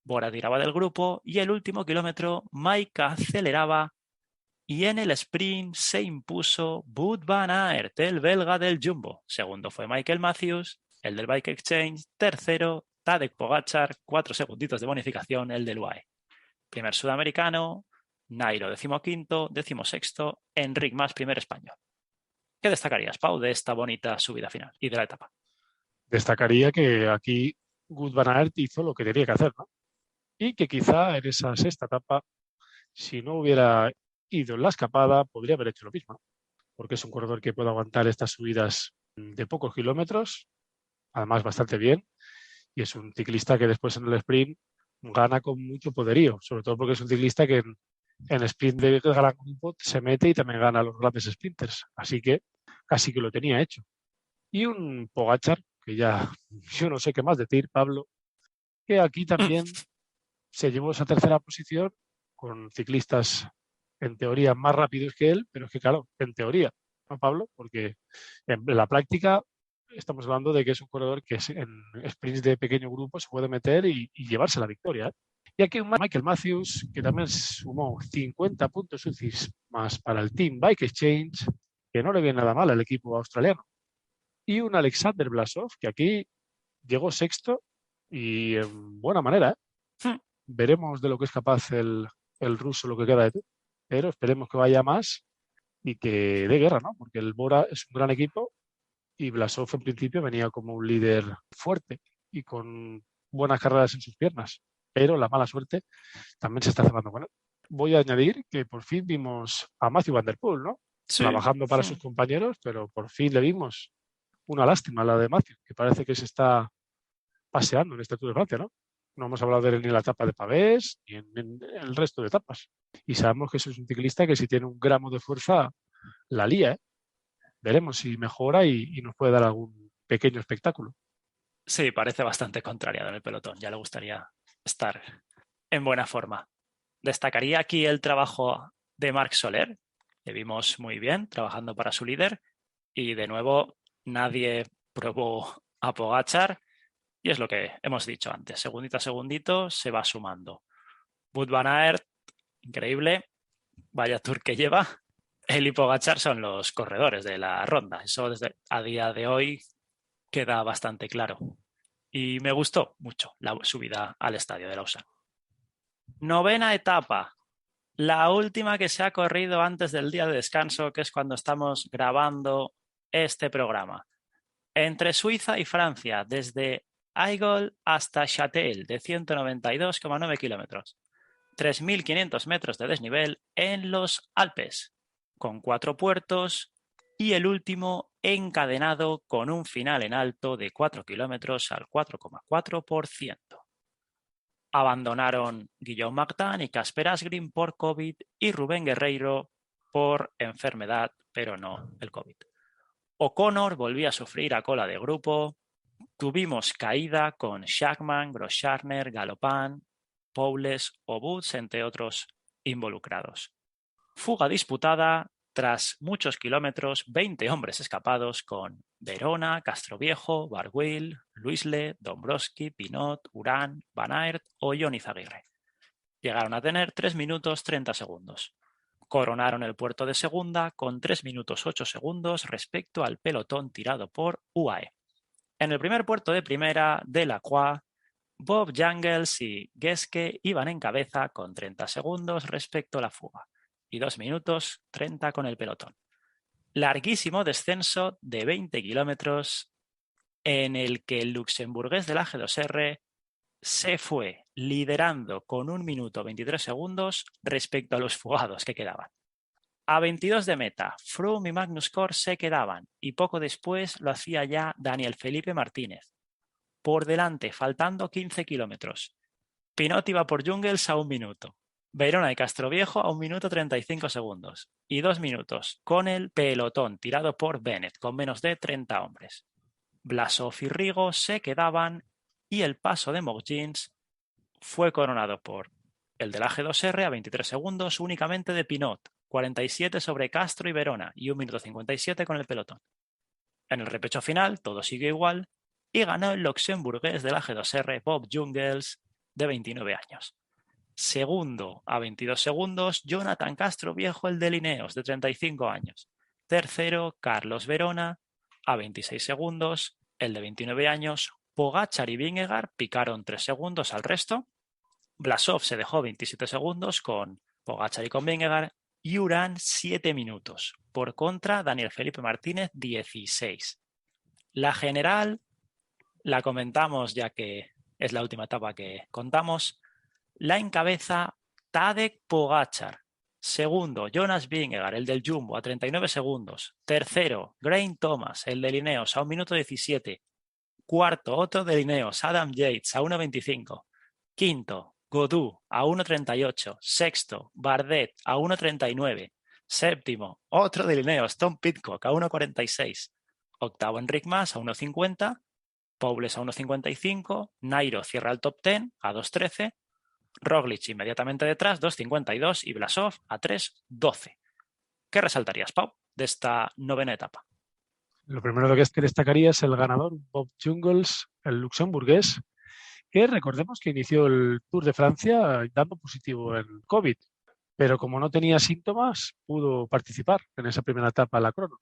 Bora tiraba del grupo y el último kilómetro Mike aceleraba y en el sprint se impuso Wout van Aert, el belga del Jumbo. Segundo fue Michael Matthews, el del Bike Exchange. Tercero, Tadej Pogačar, 4 segunditos de bonificación, el del UAE. Primer sudamericano, Nairo 15º, 16º, Enric Mas primer español. ¿Qué destacarías, Pau, de esta bonita subida final y de la etapa? Destacaría que aquí Wout van Aert hizo lo que tenía que hacer, ¿no? Y que quizá en esa sexta etapa, si no hubiera ido en la escapada, podría haber hecho lo mismo, ¿no? Porque es un corredor que puede aguantar estas subidas de pocos kilómetros, además bastante bien, y es un ciclista que después en el sprint gana con mucho poderío, sobre todo porque es un ciclista que en sprint de gran grupo se mete y también gana a los grandes sprinters, así que casi que lo tenía hecho. Y un Pogačar, que ya yo no sé qué más decir, Pablo, que aquí también se llevó esa tercera posición con ciclistas en teoría más rápidos que él, pero es que claro, en teoría, ¿no, Pablo? Porque en la práctica estamos hablando de que es un corredor que en sprints de pequeño grupo se puede meter y llevarse la victoria, ¿eh? Y aquí un Michael Matthews, que también sumó 50 puntos UCIs más para el Team Bike Exchange, que no le viene nada mal al equipo australiano. Y un Alexander Blasov, que aquí llegó sexto y en buena manera, ¿eh? Veremos de lo que es capaz el ruso lo que queda de ti, pero esperemos que vaya más y que dé guerra, ¿no? Porque el Bora es un gran equipo y Blasov en principio venía como un líder fuerte y con buenas carreras en sus piernas, pero la mala suerte también se está cebando con él. Voy a añadir que por fin vimos a Matthew van der Poel, ¿no? Sí. Trabajando para sus compañeros, pero por fin le vimos. Una lástima la de Matthew, que parece que se está paseando en este Tour de Francia, ¿no? No hemos hablado de él ni en la etapa de Pavés ni en el resto de etapas. Y sabemos que eso es un ciclista que si tiene un gramo de fuerza, la lía, ¿eh? Veremos si mejora y nos puede dar algún pequeño espectáculo. Sí, parece bastante contrariado en el pelotón. Ya le gustaría estar en buena forma. Destacaría aquí el trabajo de Marc Soler, que vimos muy bien trabajando para su líder. Y de nuevo, nadie probó a Pogačar. Y es lo que hemos dicho antes. Segundito a segundito se va sumando. Wout van Aert, increíble. Vaya tour que lleva. Él y Pogačar son los corredores de la ronda. Eso desde a día de hoy queda bastante claro. Y me gustó mucho la subida al estadio de Lausanne. Novena etapa, la última que se ha corrido antes del día de descanso, que es cuando estamos grabando este programa. Entre Suiza y Francia, desde Aigol hasta Châtel, de 192,9 kilómetros. 3.500 metros de desnivel en los Alpes, con 4 puertos y el último encadenado con un final en alto de 4 kilómetros al 4,4%. Abandonaron Guillaume Martin y Casper Asgreen por COVID y Rubén Guerreiro por enfermedad, pero no el COVID. O'Connor volvía a sufrir a cola de grupo. Tuvimos caída con Schachmann, Groscharner, Galopin, Poules o Boots, entre otros involucrados. Fuga disputada tras muchos kilómetros, 20 hombres escapados con Verona, Castroviejo, Barguil, Luisle, Dombrowski, Pinot, Urán, Van Aert o Jon Izagirre. Llegaron a tener 3 minutos 30 segundos. Coronaron el puerto de segunda con 3 minutos 8 segundos respecto al pelotón tirado por UAE. En el primer puerto de primera, Delacroix, Bob Jungels y Geske iban en cabeza con 30 segundos respecto a la fuga y 2 minutos 30 con el pelotón. Larguísimo descenso de 20 kilómetros en el que el luxemburgués de la G2R se fue liderando con 1 minuto 23 segundos respecto a los fugados que quedaban. A 22 de meta, Froome y Magnus Kort se quedaban y poco después lo hacía ya Daniel Felipe Martínez. Por delante, faltando 15 kilómetros. Pinot iba por Jungels a 1 minuto. Verona y Castroviejo a 1 minuto 35 segundos. Y 2 minutos con el pelotón tirado por Bennett con menos de 30 hombres. Blasov y Rigo se quedaban y el paso de Moggins fue coronado por el de la G2R a 23 segundos únicamente de Pinot, 47 sobre Castro y Verona y 1 minuto 57 con el pelotón. En el repecho final todo sigue igual y ganó el luxemburgués de la G2R Bob Jungels de 29 años. Segundo a 22 segundos Jonathan Castroviejo el de Lineos de 35 años. Tercero Carlos Verona a 26 segundos, el de 29 años. Pogačar y Vingegaard picaron 3 segundos al resto. Blasov se dejó 27 segundos con Pogačar y con Vingegaard. Y Urán 7 minutos. Por contra, Daniel Felipe Martínez 16. La general la comentamos ya que es la última etapa que contamos. La encabeza Tadej Pogačar. Segundo, Jonas Vingegaard, el del Jumbo, a 39 segundos. Tercero, Geraint Thomas, el de Ineos, a 1 minuto 17. Cuarto, otro de Ineos, Adam Yates, a 1.25. Quinto, Godou, a 1.38. Sexto, Bardet, a 1.39. Séptimo, otro de Ineos, Tom Pidcock, a 1.46. Octavo, Enric Mas, a 1.50. Powles a 1.55. Nairo cierra el top 10 a 2.13. Roglic inmediatamente detrás, 2.52 y Blasov a 3.12. ¿Qué resaltarías, Pau, de esta novena etapa? Lo primero que destacaría es el ganador, Bob Jungels, el luxemburgués, que recordemos que inició el Tour de Francia dando positivo en COVID, pero como no tenía síntomas, pudo participar en esa primera etapa de la crono.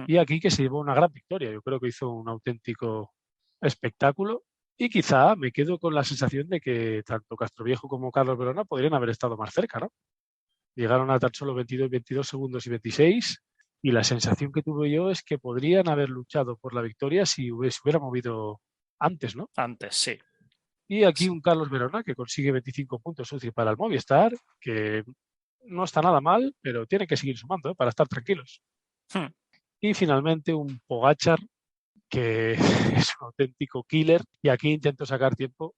Y aquí que se llevó una gran victoria. Yo creo que hizo un auténtico espectáculo y quizá me quedo con la sensación de que tanto Castroviejo como Carlos Verona podrían haber estado más cerca, ¿no? Llegaron a tan solo 22 segundos y 26 y la sensación que tuve yo es que podrían haber luchado por la victoria si se hubiera movido antes, ¿no? Antes, sí. Y aquí un Carlos Verona que consigue 25 puntos útiles para el Movistar, que no está nada mal, pero tiene que seguir sumando, ¿eh? Para estar tranquilos. Y finalmente un Pogačar que es un auténtico killer y aquí intento sacar tiempo.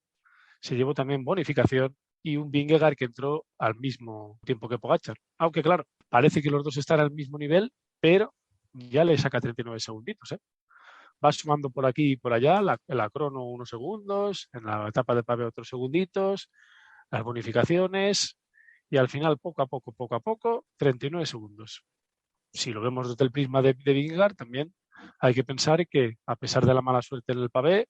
Se llevó también bonificación y un Vingegaard que entró al mismo tiempo que Pogačar. Aunque claro, parece que los dos están al mismo nivel, pero ya le saca 39 segunditos, ¿eh? Va sumando por aquí y por allá, la crono unos segundos, en la etapa de pavé otros segunditos, las bonificaciones y al final poco a poco, 39 segundos. Si lo vemos desde el prisma de Vingegaard, también hay que pensar que a pesar de la mala suerte en el pavé,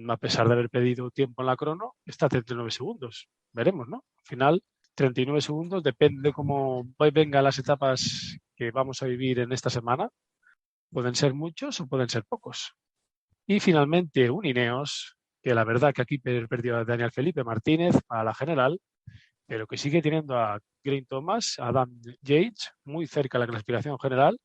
a pesar de haber pedido tiempo en la crono, está a 39 segundos. Veremos, ¿no? Al final, 39 segundos, depende cómo vengan las etapas que vamos a vivir en esta semana. Pueden ser muchos o pueden ser pocos. Y finalmente, un Ineos, que la verdad que aquí perdió a Daniel Felipe Martínez a la general, pero que sigue teniendo a Geraint Thomas, a Adam Yates, muy cerca de la clasificación general,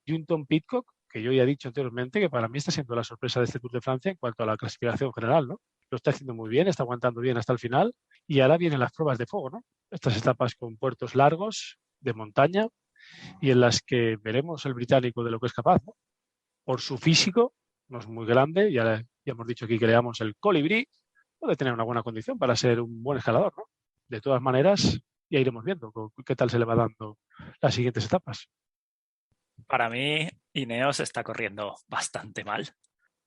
y un Tom Pidcock, que yo ya he dicho anteriormente, que para mí está siendo la sorpresa de este Tour de Francia en cuanto a la clasificación general, ¿no? Lo está haciendo muy bien, está aguantando bien hasta el final, y ahora vienen las pruebas de fuego, ¿no? Estas etapas con puertos largos, de montaña, y en las que veremos el británico de lo que es capaz, ¿no? Por su físico, no es muy grande, ya hemos dicho aquí que le damos el colibrí, puede tener una buena condición para ser un buen escalador, ¿no? De todas maneras, ya iremos viendo qué tal se le va dando las siguientes etapas. Para mí, Ineos está corriendo bastante mal,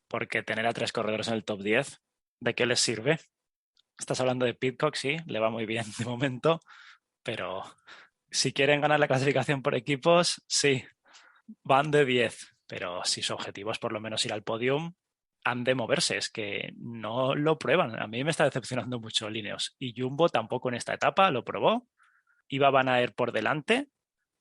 porque tener a 3 corredores en el top 10, ¿de qué les sirve? Estás hablando de Pidcock, sí, le va muy bien de momento, pero Si quieren ganar la clasificación por equipos, sí, van de 10, pero si su objetivo es por lo menos ir al podium, han de moverse, es que no lo prueban. A mí me está decepcionando mucho Lineos. Y Jumbo tampoco en esta etapa lo probó. Iba Van Aert por delante,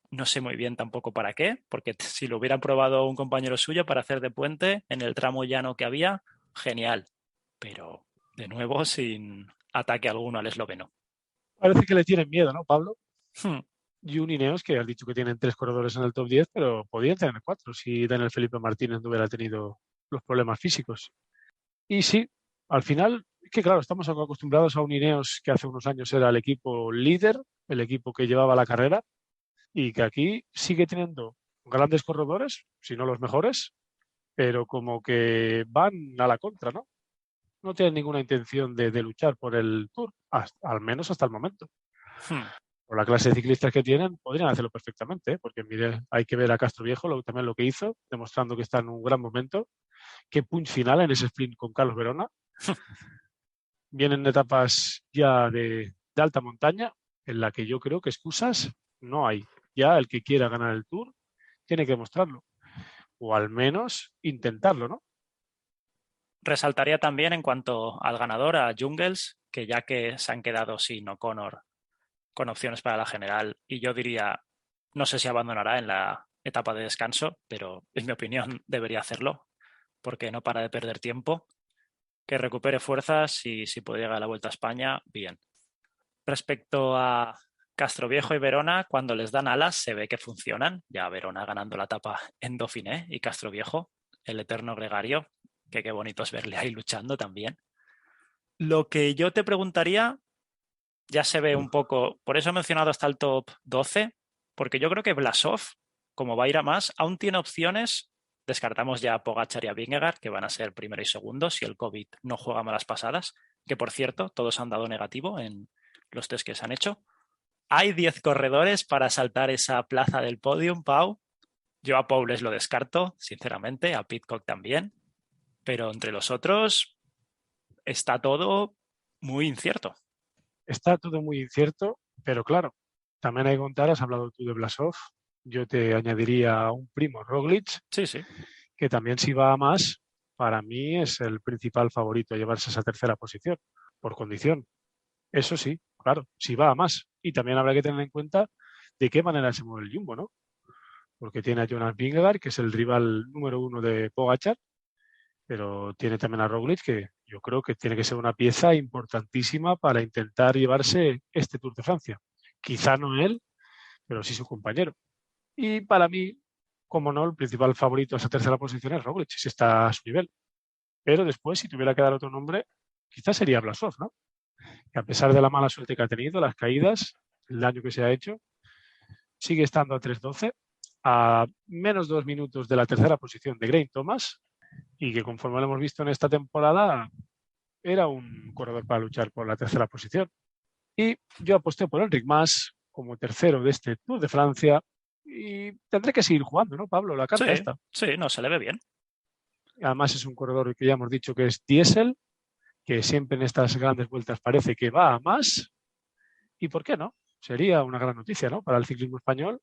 no sé muy bien tampoco para qué, porque si lo hubieran probado un compañero suyo para hacer de puente en el tramo llano que había, genial. Pero de nuevo sin ataque alguno al esloveno. Parece que le tienen miedo, ¿no, Pablo? Hmm. Y un Ineos que has dicho que tienen 3 corredores en el top 10, pero podían tener 4 si Daniel Felipe Martínez no hubiera tenido los problemas físicos. Y sí, al final, es que claro, estamos acostumbrados a un Ineos que hace unos años era el equipo líder, el equipo que llevaba la carrera, y que aquí sigue teniendo grandes corredores, si no los mejores, pero como que van a la contra, ¿no? No tienen ninguna intención de luchar por el Tour, al menos hasta el momento. Hmm. Por la clase de ciclistas que tienen, podrían hacerlo perfectamente, ¿eh? Porque mire, hay que ver a Castro Viejo también lo que hizo, demostrando que está en un gran momento. Qué punch final en ese sprint con Carlos Verona. Vienen etapas ya de alta montaña, en la que yo creo que excusas no hay. Ya el que quiera ganar el Tour tiene que mostrarlo, o al menos intentarlo, ¿no? Resaltaría también en cuanto al ganador, a Jungels, que ya que se han quedado sin O'Connor con opciones para la general, y yo diría, no sé si abandonará en la etapa de descanso, pero en mi opinión debería hacerlo, porque no para de perder tiempo, que recupere fuerzas y si puede llegar a la Vuelta a España, bien. Respecto a Castro Viejo y Verona, cuando les dan alas se ve que funcionan, ya Verona ganando la etapa en Dauphiné y Castro Viejo, el eterno gregario, que qué bonito es verle ahí luchando también. Lo que yo te preguntaría, ya se ve un poco, por eso he mencionado hasta el top 12, porque yo creo que Blasov, como va a ir a más, aún tiene opciones. Descartamos ya a Pogačar y a Vingegaard, que van a ser primero y segundo si el COVID no juega malas pasadas, que por cierto, todos han dado negativo en los test que se han hecho. Hay 10 corredores para saltar esa plaza del podium, Pau. Yo a Paul les lo descarto, sinceramente, a Pidcock también, pero entre los otros está todo muy incierto. Está todo muy incierto, pero claro, también hay que contar, has hablado tú de Blasov, yo te añadiría a un primo, Roglic, Sí, sí. que también si va a más, para mí es el principal favorito a llevarse esa tercera posición, por condición. Eso sí, claro, si va a más. Y también habrá que tener en cuenta de qué manera se mueve el Jumbo, ¿no? Porque tiene a Jonas Vingegaard, que es el rival número uno de Pogačar, pero tiene también a Roglic, que yo creo que tiene que ser una pieza importantísima para intentar llevarse este Tour de Francia. Quizá no él, pero sí su compañero. Y para mí, como no, el principal favorito a esa tercera posición es Roglic, si está a su nivel. Pero después, si tuviera que dar otro nombre, quizás sería Blasov, ¿no? Que a pesar de la mala suerte que ha tenido, las caídas, el daño que se ha hecho, sigue estando a 3:12, a menos 2 minutos de la tercera posición de Geraint Thomas, y que conforme lo hemos visto en esta temporada, era un corredor para luchar por la tercera posición. Y yo aposté por Enric Mas como tercero de este Tour de Francia, y tendré que seguir jugando, ¿no, Pablo? La Sí, carta esta. sí, no se le ve bien. Además es un corredor que ya hemos dicho que es diésel, que siempre en estas grandes vueltas parece que va a más. ¿Y por qué no? Sería una gran noticia, ¿no? Para el ciclismo español,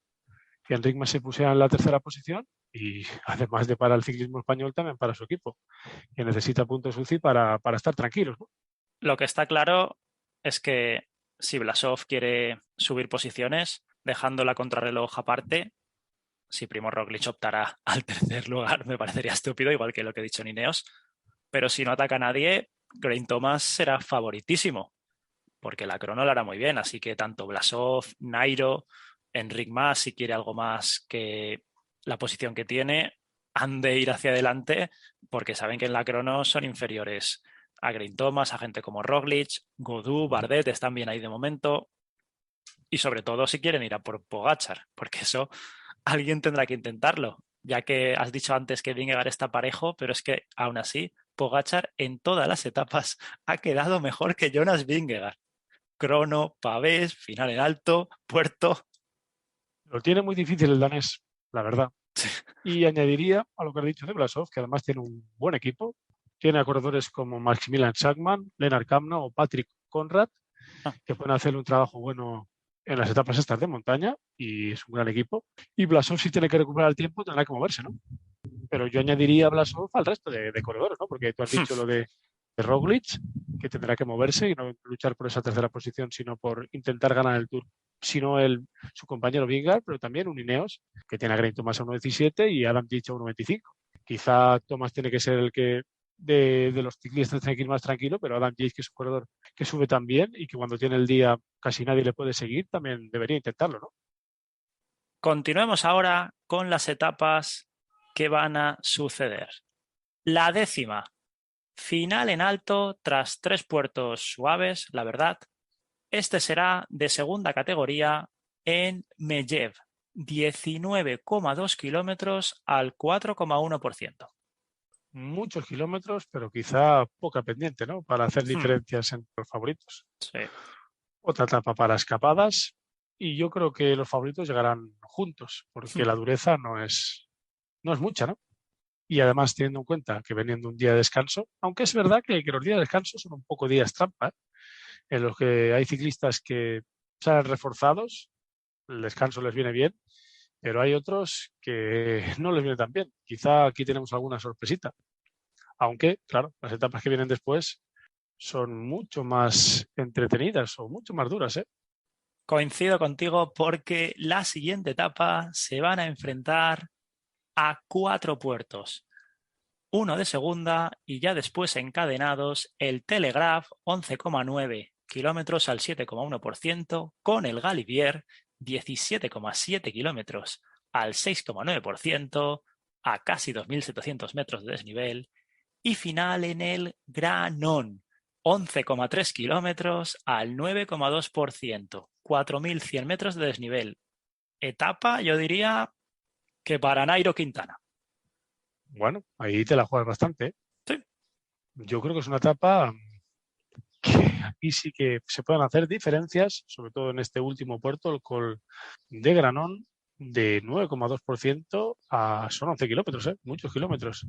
que Enric Mas se pusiera en la tercera posición y además de para el ciclismo español también para su equipo, que necesita puntos UCI para estar tranquilos, ¿no? Lo que está claro es que si Blasov quiere subir posiciones, dejando la contrarreloj aparte, si Primo Roglic optará al tercer lugar, me parecería estúpido, igual que lo que he dicho en Ineos. Pero si no ataca a nadie, Geraint Thomas será favoritísimo, porque la crono lo hará muy bien. Así que tanto Blasov, Nairo, Enric Mas, si quiere algo más que la posición que tiene, han de ir hacia adelante, porque saben que en la crono son inferiores a Geraint Thomas, a gente como Roglic, Godú, Bardet, están bien ahí de momento. Y sobre todo si quieren ir a por Pogačar, porque eso alguien tendrá que intentarlo, ya que has dicho antes que Vingegaard está parejo, pero es que aún así Pogačar en todas las etapas ha quedado mejor que Jonas Vingegaard. Crono, pavés, final en alto, puerto. Lo tiene muy difícil el danés, la verdad. Y añadiría a lo que has dicho de Blasov, que además tiene un buen equipo. Tiene a corredores como Maximilian Schachmann, Lennart Kamna o Patrick Conrad, Ah, que pueden hacer un trabajo bueno en las etapas estas de montaña y es un gran equipo. Y Blasov, si tiene que recuperar el tiempo, tendrá que moverse, ¿no? Pero yo añadiría a Blasov al resto de corredores, ¿no? Porque tú has dicho lo de Roglic, que tendrá que moverse y no luchar por esa tercera posición, sino por intentar ganar el Tour. Sino su compañero Vingegaard, pero también un Ineos, que tiene a Geraint Thomas a 1.17 y Adam Yates a 1.25. Quizá Thomas tiene que ser el que de los ciclistas tiene que ir más tranquilo, pero Adam Yates, que es un corredor que sube tan bien y que cuando tiene el día casi nadie le puede seguir, también debería intentarlo, ¿no? Continuemos ahora con las etapas que van a suceder. La 10ª, final en alto tras 3 puertos suaves, la verdad. Este será de segunda categoría en Medvev, 19,2 kilómetros al 4,1%. Muchos kilómetros, pero quizá poca pendiente, ¿no? Para hacer diferencias entre los favoritos. Sí. Otra etapa para escapadas y yo creo que los favoritos llegarán juntos, porque la dureza no es mucha, ¿no? Y además teniendo en cuenta que venían de un día de descanso, aunque es verdad que los días de descanso son un poco días trampa, ¿eh? En los que hay ciclistas que salen reforzados, el descanso les viene bien, pero hay otros que no les viene tan bien. Quizá aquí tenemos alguna sorpresita, aunque, claro, las etapas que vienen después son mucho más entretenidas o mucho más duras, ¿eh? Coincido contigo porque la siguiente etapa se van a enfrentar a 4 puertos. Uno de segunda y ya después encadenados el Telegraph, 11,9 kilómetros al 7,1%, con el Galibier, 17,7 kilómetros al 6,9%, a casi 2.700 metros de desnivel, y final en el Granon, 11,3 kilómetros al 9,2%, 4.100 metros de desnivel. Etapa, yo diría que para Nairo Quintana. Bueno, ahí te la juegas bastante, ¿eh? Sí. Yo creo que es una etapa que aquí sí que se pueden hacer diferencias, sobre todo en este último puerto, el Col de Granón, de 9,2% a son 11 kilómetros, ¿eh? Muchos kilómetros.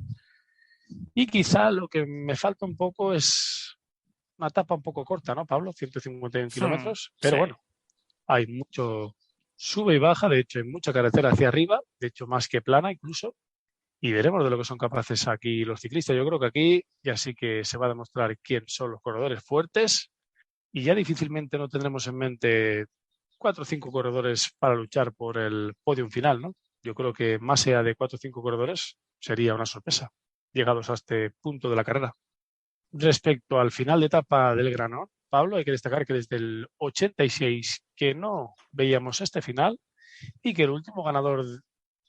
Y quizá lo que me falta un poco es una etapa un poco corta, ¿no, Pablo? 151 kilómetros, pero Sí. bueno, hay mucho sube y baja, de hecho hay mucha carretera hacia arriba, de hecho más que plana incluso, y veremos de lo que son capaces aquí los ciclistas. Yo creo que aquí ya sí que se va a demostrar quién son los corredores fuertes y ya difícilmente no tendremos en mente 4 o 5 corredores para luchar por el podium final, ¿no? Yo creo que más allá de 4 o 5 corredores sería una sorpresa llegados a este punto de la carrera. Respecto al final de etapa del Granón, Pablo, hay que destacar que desde el 86 que no veíamos este final y que el último ganador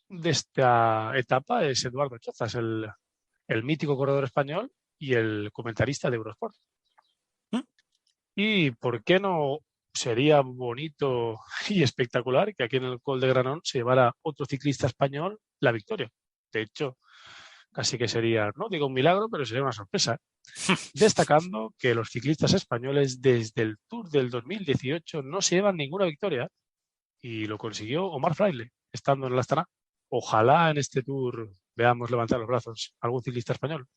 de esta etapa es Eduardo Chozas, el mítico corredor español y el comentarista de Eurosport. ¿Y por qué no sería bonito y espectacular que aquí en el Col de Granón se llevara otro ciclista español la victoria? De hecho, casi que sería, no digo un milagro, pero sería una sorpresa. Destacando que los ciclistas españoles desde el Tour del 2018 no se llevan ninguna victoria y lo consiguió Omar Fraile, estando en el Astana. Ojalá en este Tour veamos levantar los brazos a algún ciclista español.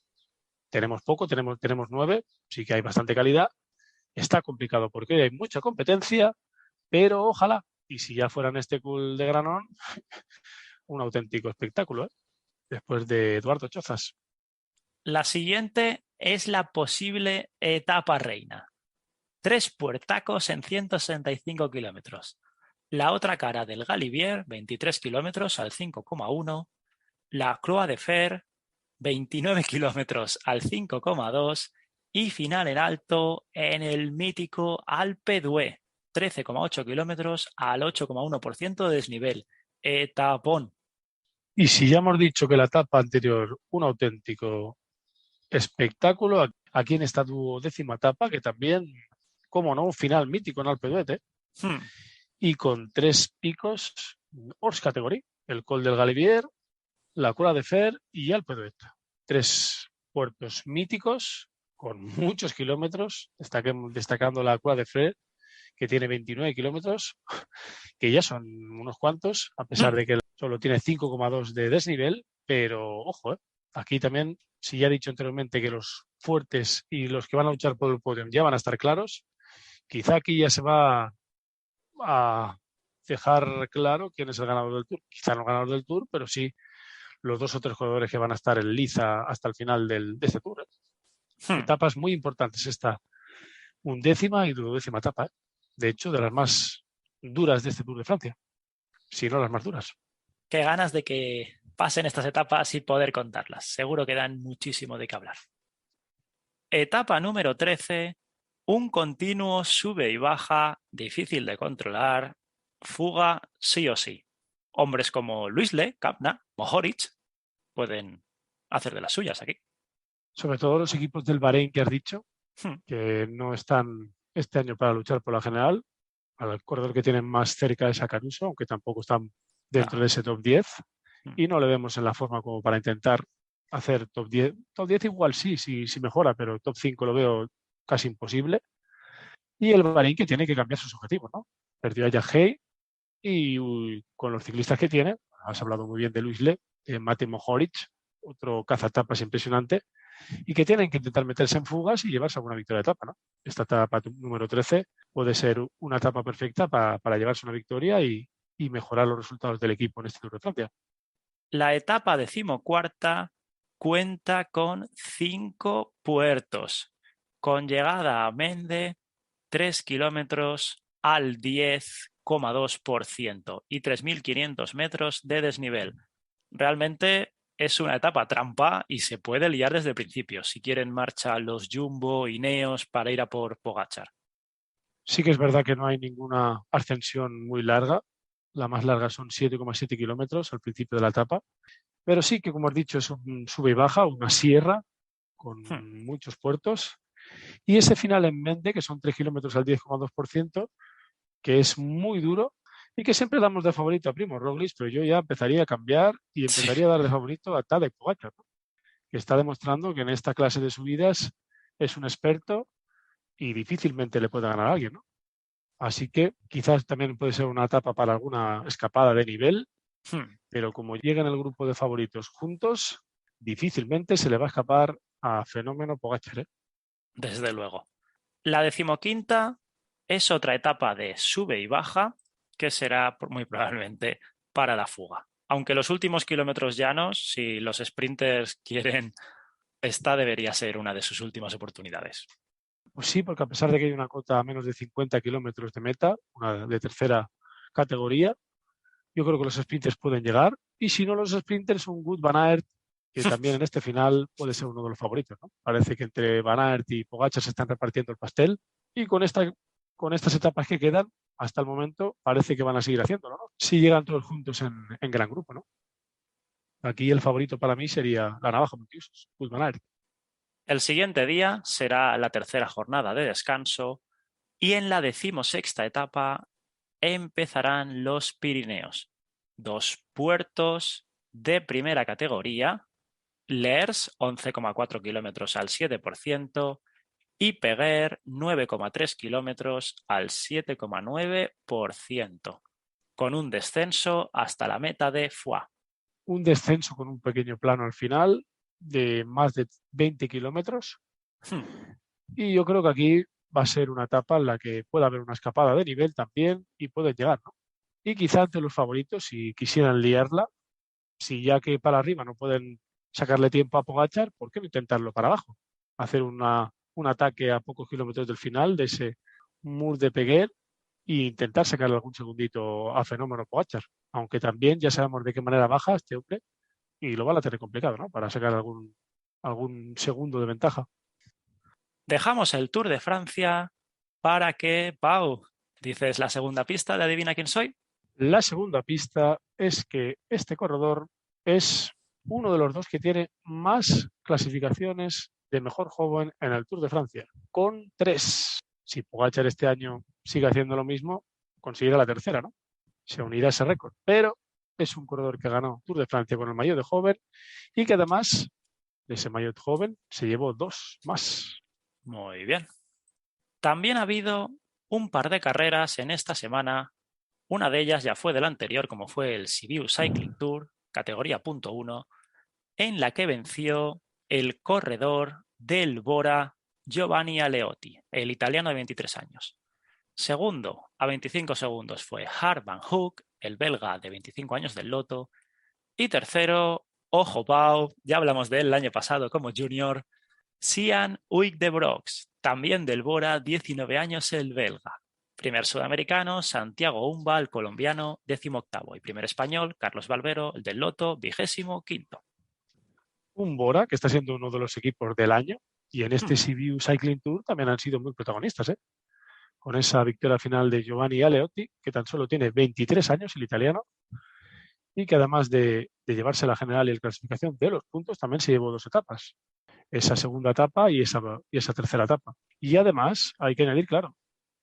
Tenemos poco, tenemos 9, sí que hay bastante calidad. Está complicado porque hay mucha competencia, pero ojalá, y si ya fuera en este Col de Granón, un auténtico espectáculo, ¿eh? Después de Eduardo Chozas. La siguiente es la posible etapa reina. 3 puertacos en 165 kilómetros. La otra cara del Galibier, 23 kilómetros al 5,1. La Croix de Fer, 29 kilómetros al 5,2. Y final en alto en el mítico Alpe d'Huez, 13,8 kilómetros al 8,1% de desnivel. Etapón. Y si ya hemos dicho que la etapa anterior, un auténtico espectáculo, aquí en esta 10ª etapa, que también, como no, un final mítico en Alpe d'Huez, ¿eh? Y con 3 picos, hors categoría, el Col del Galibier, la Croix de Fer y Alpe d'Huez. 3 puertos míticos con muchos kilómetros, destacando la Croix de Fer, que tiene 29 kilómetros, que ya son unos cuantos, a pesar de que solo tiene 5,2 de desnivel, pero ojo, aquí también, si ya he dicho anteriormente que los fuertes y los que van a luchar por el podio ya van a estar claros, quizá aquí ya se va a dejar claro quién es el ganador del Tour. Quizá no el ganador del Tour, pero sí los 2 o 3 jugadores que van a estar en liza hasta el final de este Tour. Etapas muy importantes esta 11ª y 12ª etapa. De hecho, de las más duras de este Tour de Francia, si no las más duras. Qué ganas de que pasen estas etapas y poder contarlas. Seguro que dan muchísimo de qué hablar. Etapa número 13, un continuo sube y baja, difícil de controlar, fuga sí o sí. Hombres como Luisle, Kapna, Mohoric pueden hacer de las suyas aquí. Sobre todo los equipos del Bahrein que has dicho, que no están este año para luchar por la general. Al corredor que tienen más cerca es a Caruso, aunque tampoco están dentro de ese top 10. Y no le vemos en la forma como para intentar hacer top 10. Top 10 igual sí mejora, pero top 5 lo veo casi imposible. Y el Bahrein que tiene que cambiar sus objetivos, ¿no? Perdió a Yahey y con los ciclistas que tiene, has hablado muy bien de Luisle, de Mate Mohoric, otro cazatapas impresionante, y que tienen que intentar meterse en fugas y llevarse alguna victoria de etapa, ¿no? Esta etapa número 13 puede ser una etapa perfecta para llevarse una victoria y mejorar los resultados del equipo en este Tour de Francia. La etapa 14ª cuenta con 5 puertos, con llegada a Mende 3 kilómetros al 10,2% y 3.500 metros de desnivel. Realmente es una etapa trampa y se puede liar desde el principio si quieren marcha los Jumbo y Neos para ir a por Pogačar. Sí que es verdad que no hay ninguna ascensión muy larga. La más larga son 7,7 kilómetros al principio de la etapa. Pero sí que, como has dicho, es un sube y baja, una sierra con muchos puertos. Y ese final en Mende, que son 3 kilómetros al 10,2%, que es muy duro y que siempre damos de favorito a Primo Roglic, pero yo ya empezaría a cambiar y empezaría a dar de favorito a Tadej Pogačar, ¿no? Que está demostrando que en esta clase de subidas es un experto y difícilmente le puede ganar a alguien, ¿no? Así que quizás también puede ser una etapa para alguna escapada de nivel, pero como llegan el grupo de favoritos juntos, difícilmente se le va a escapar a Fenómeno Pogačar, ¿eh? Desde luego. La 15ª es otra etapa de sube y baja que será muy probablemente para la fuga. Aunque los últimos kilómetros llanos, si los sprinters quieren, esta debería ser una de sus últimas oportunidades. Pues sí, porque a pesar de que hay una cota a menos de 50 kilómetros de meta, una de tercera categoría, yo creo que los sprinters pueden llegar. Y si no los sprinters, un Wout van Aert, que también en este final puede ser uno de los favoritos, ¿no? Parece que entre Van Aert y Pogačar se están repartiendo el pastel. Y con estas etapas que quedan, hasta el momento, parece que van a seguir haciéndolo, ¿no? Si llegan todos juntos en gran grupo, ¿no? Aquí el favorito para mí sería la navaja multiusos, Wout van Aert. El siguiente día será la tercera jornada de descanso y en la 16ª etapa empezarán los Pirineos. 2 puertos de primera categoría, Lers 11,4 kilómetros al 7% y Peguer 9,3 kilómetros al 7,9%, con un descenso hasta la meta de Foix. Un descenso con un pequeño plano al final de más de 20 kilómetros. Y yo creo que aquí va a ser una etapa en la que puede haber una escapada de nivel también y pueden llegar, ¿no? Y quizá entre los favoritos, si quisieran liarla, si ya que para arriba no pueden sacarle tiempo a Pogačar, ¿por qué no intentarlo para abajo? Hacer un ataque a pocos kilómetros del final de ese mur de Peguer e intentar sacarle algún segundito a Fenómeno Pogačar. Aunque también ya sabemos de qué manera baja este hombre y lo van a tener complicado, ¿no? Para sacar algún segundo de ventaja. Dejamos el Tour de Francia para que, Pau, dices la segunda pista de Adivina quién soy. La segunda pista es que este corredor es uno de los 2 que tiene más clasificaciones de mejor joven en el Tour de Francia, con 3. Si Pogačar este año sigue haciendo lo mismo, conseguirá la tercera, ¿no? Se unirá a ese récord. Pero es un corredor que ganó Tour de Francia con el maillot de joven y que además de ese maillot joven se llevó 2 más. Muy bien. También ha habido un par de carreras en esta semana. Una de ellas ya fue del anterior, como fue el Sibiu Cycling Tour, categoría .1, en la que venció el corredor del Bora Giovanni Aleotti, el italiano de 23 años. Segundo, a 25 segundos fue Hart van Hoek, el belga de 25 años del Lotto. Y tercero, ojo Pau, ya hablamos de él el año pasado como junior, Sian Uig de Brox, también del Bora, 19 años el belga. Primer sudamericano, Santiago Umba, el colombiano, 18º. Y primer español, Carlos Valvero, el del Lotto, 25º. Un Bora, que está siendo uno de los equipos del año, y en este Sibiu Cycling Tour también han sido muy protagonistas, ¿eh? Con esa victoria final de Giovanni Aleotti, que tan solo tiene 23 años, el italiano, y que además de llevarse la general y la clasificación de los puntos, también se llevó 2 etapas, esa segunda etapa y esa tercera etapa. Y además hay que añadir, claro,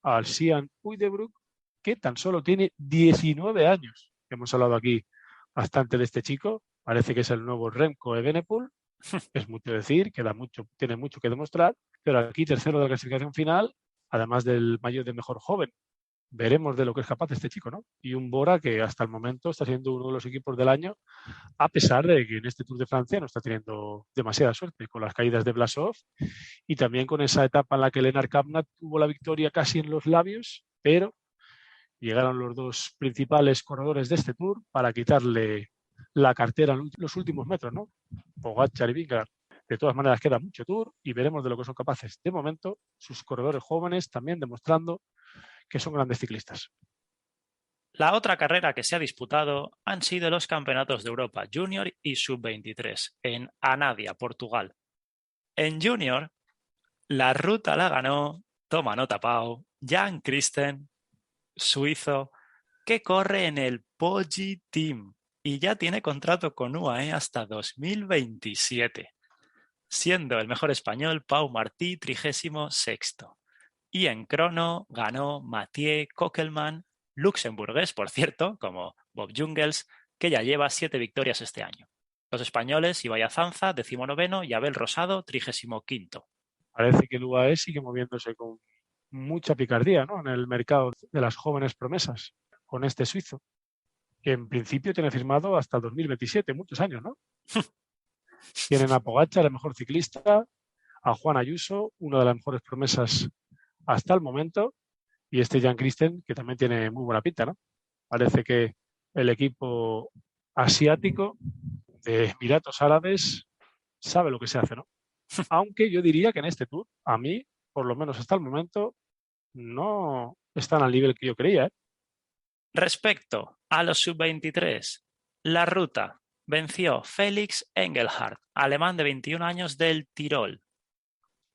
al Sian Uydebroek, que tan solo tiene 19 años. Hemos hablado aquí bastante de este chico, parece que es el nuevo Remco Evenepoel, es mucho decir, tiene mucho que demostrar, pero aquí tercero de la clasificación final, además del mayor de mejor joven. Veremos de lo que es capaz este chico, ¿no? Y un Bora que hasta el momento está siendo uno de los equipos del año, a pesar de que en este Tour de Francia no está teniendo demasiada suerte con las caídas de Blasov y también con esa etapa en la que Lennart Kamna tuvo la victoria casi en los labios, pero llegaron los dos principales corredores de este Tour para quitarle la cartera en los últimos metros, ¿no? Pogačar y Vingegaard. De todas maneras, queda mucho Tour y veremos de lo que son capaces. De momento, sus corredores jóvenes también demostrando que son grandes ciclistas. La otra carrera que se ha disputado han sido los Campeonatos de Europa Junior y Sub-23 en Anadia, Portugal. En Junior, la ruta la ganó, toma nota Pau, Jan Christen, suizo, que corre en el Poggi Team y ya tiene contrato con UAE hasta 2027, siendo el mejor español Pau Martí 36º. Y en crono ganó Mathieu Kokelman, luxemburgués, por cierto, como Bob Jungels, que ya lleva 7 victorias este año. Los españoles, Ibai Azanza, 19º, y Abel Rosado, 35º. Parece que el UAE sigue moviéndose con mucha picardía, ¿no? En el mercado de las jóvenes promesas con este suizo, que en principio tiene firmado hasta el 2027, muchos años, ¿no? Tienen a Pogačar, el mejor ciclista, a Juan Ayuso, una de las mejores promesas hasta el momento, y este Jan Christen, que también tiene muy buena pinta, ¿no? Parece que el equipo asiático de Emiratos Árabes sabe lo que se hace, ¿no? Aunque yo diría que en este Tour, a mí, por lo menos hasta el momento, no están al nivel que yo creía, ¿eh? Respecto a los sub-23, la ruta venció Félix Engelhardt, alemán de 21 años del Tirol,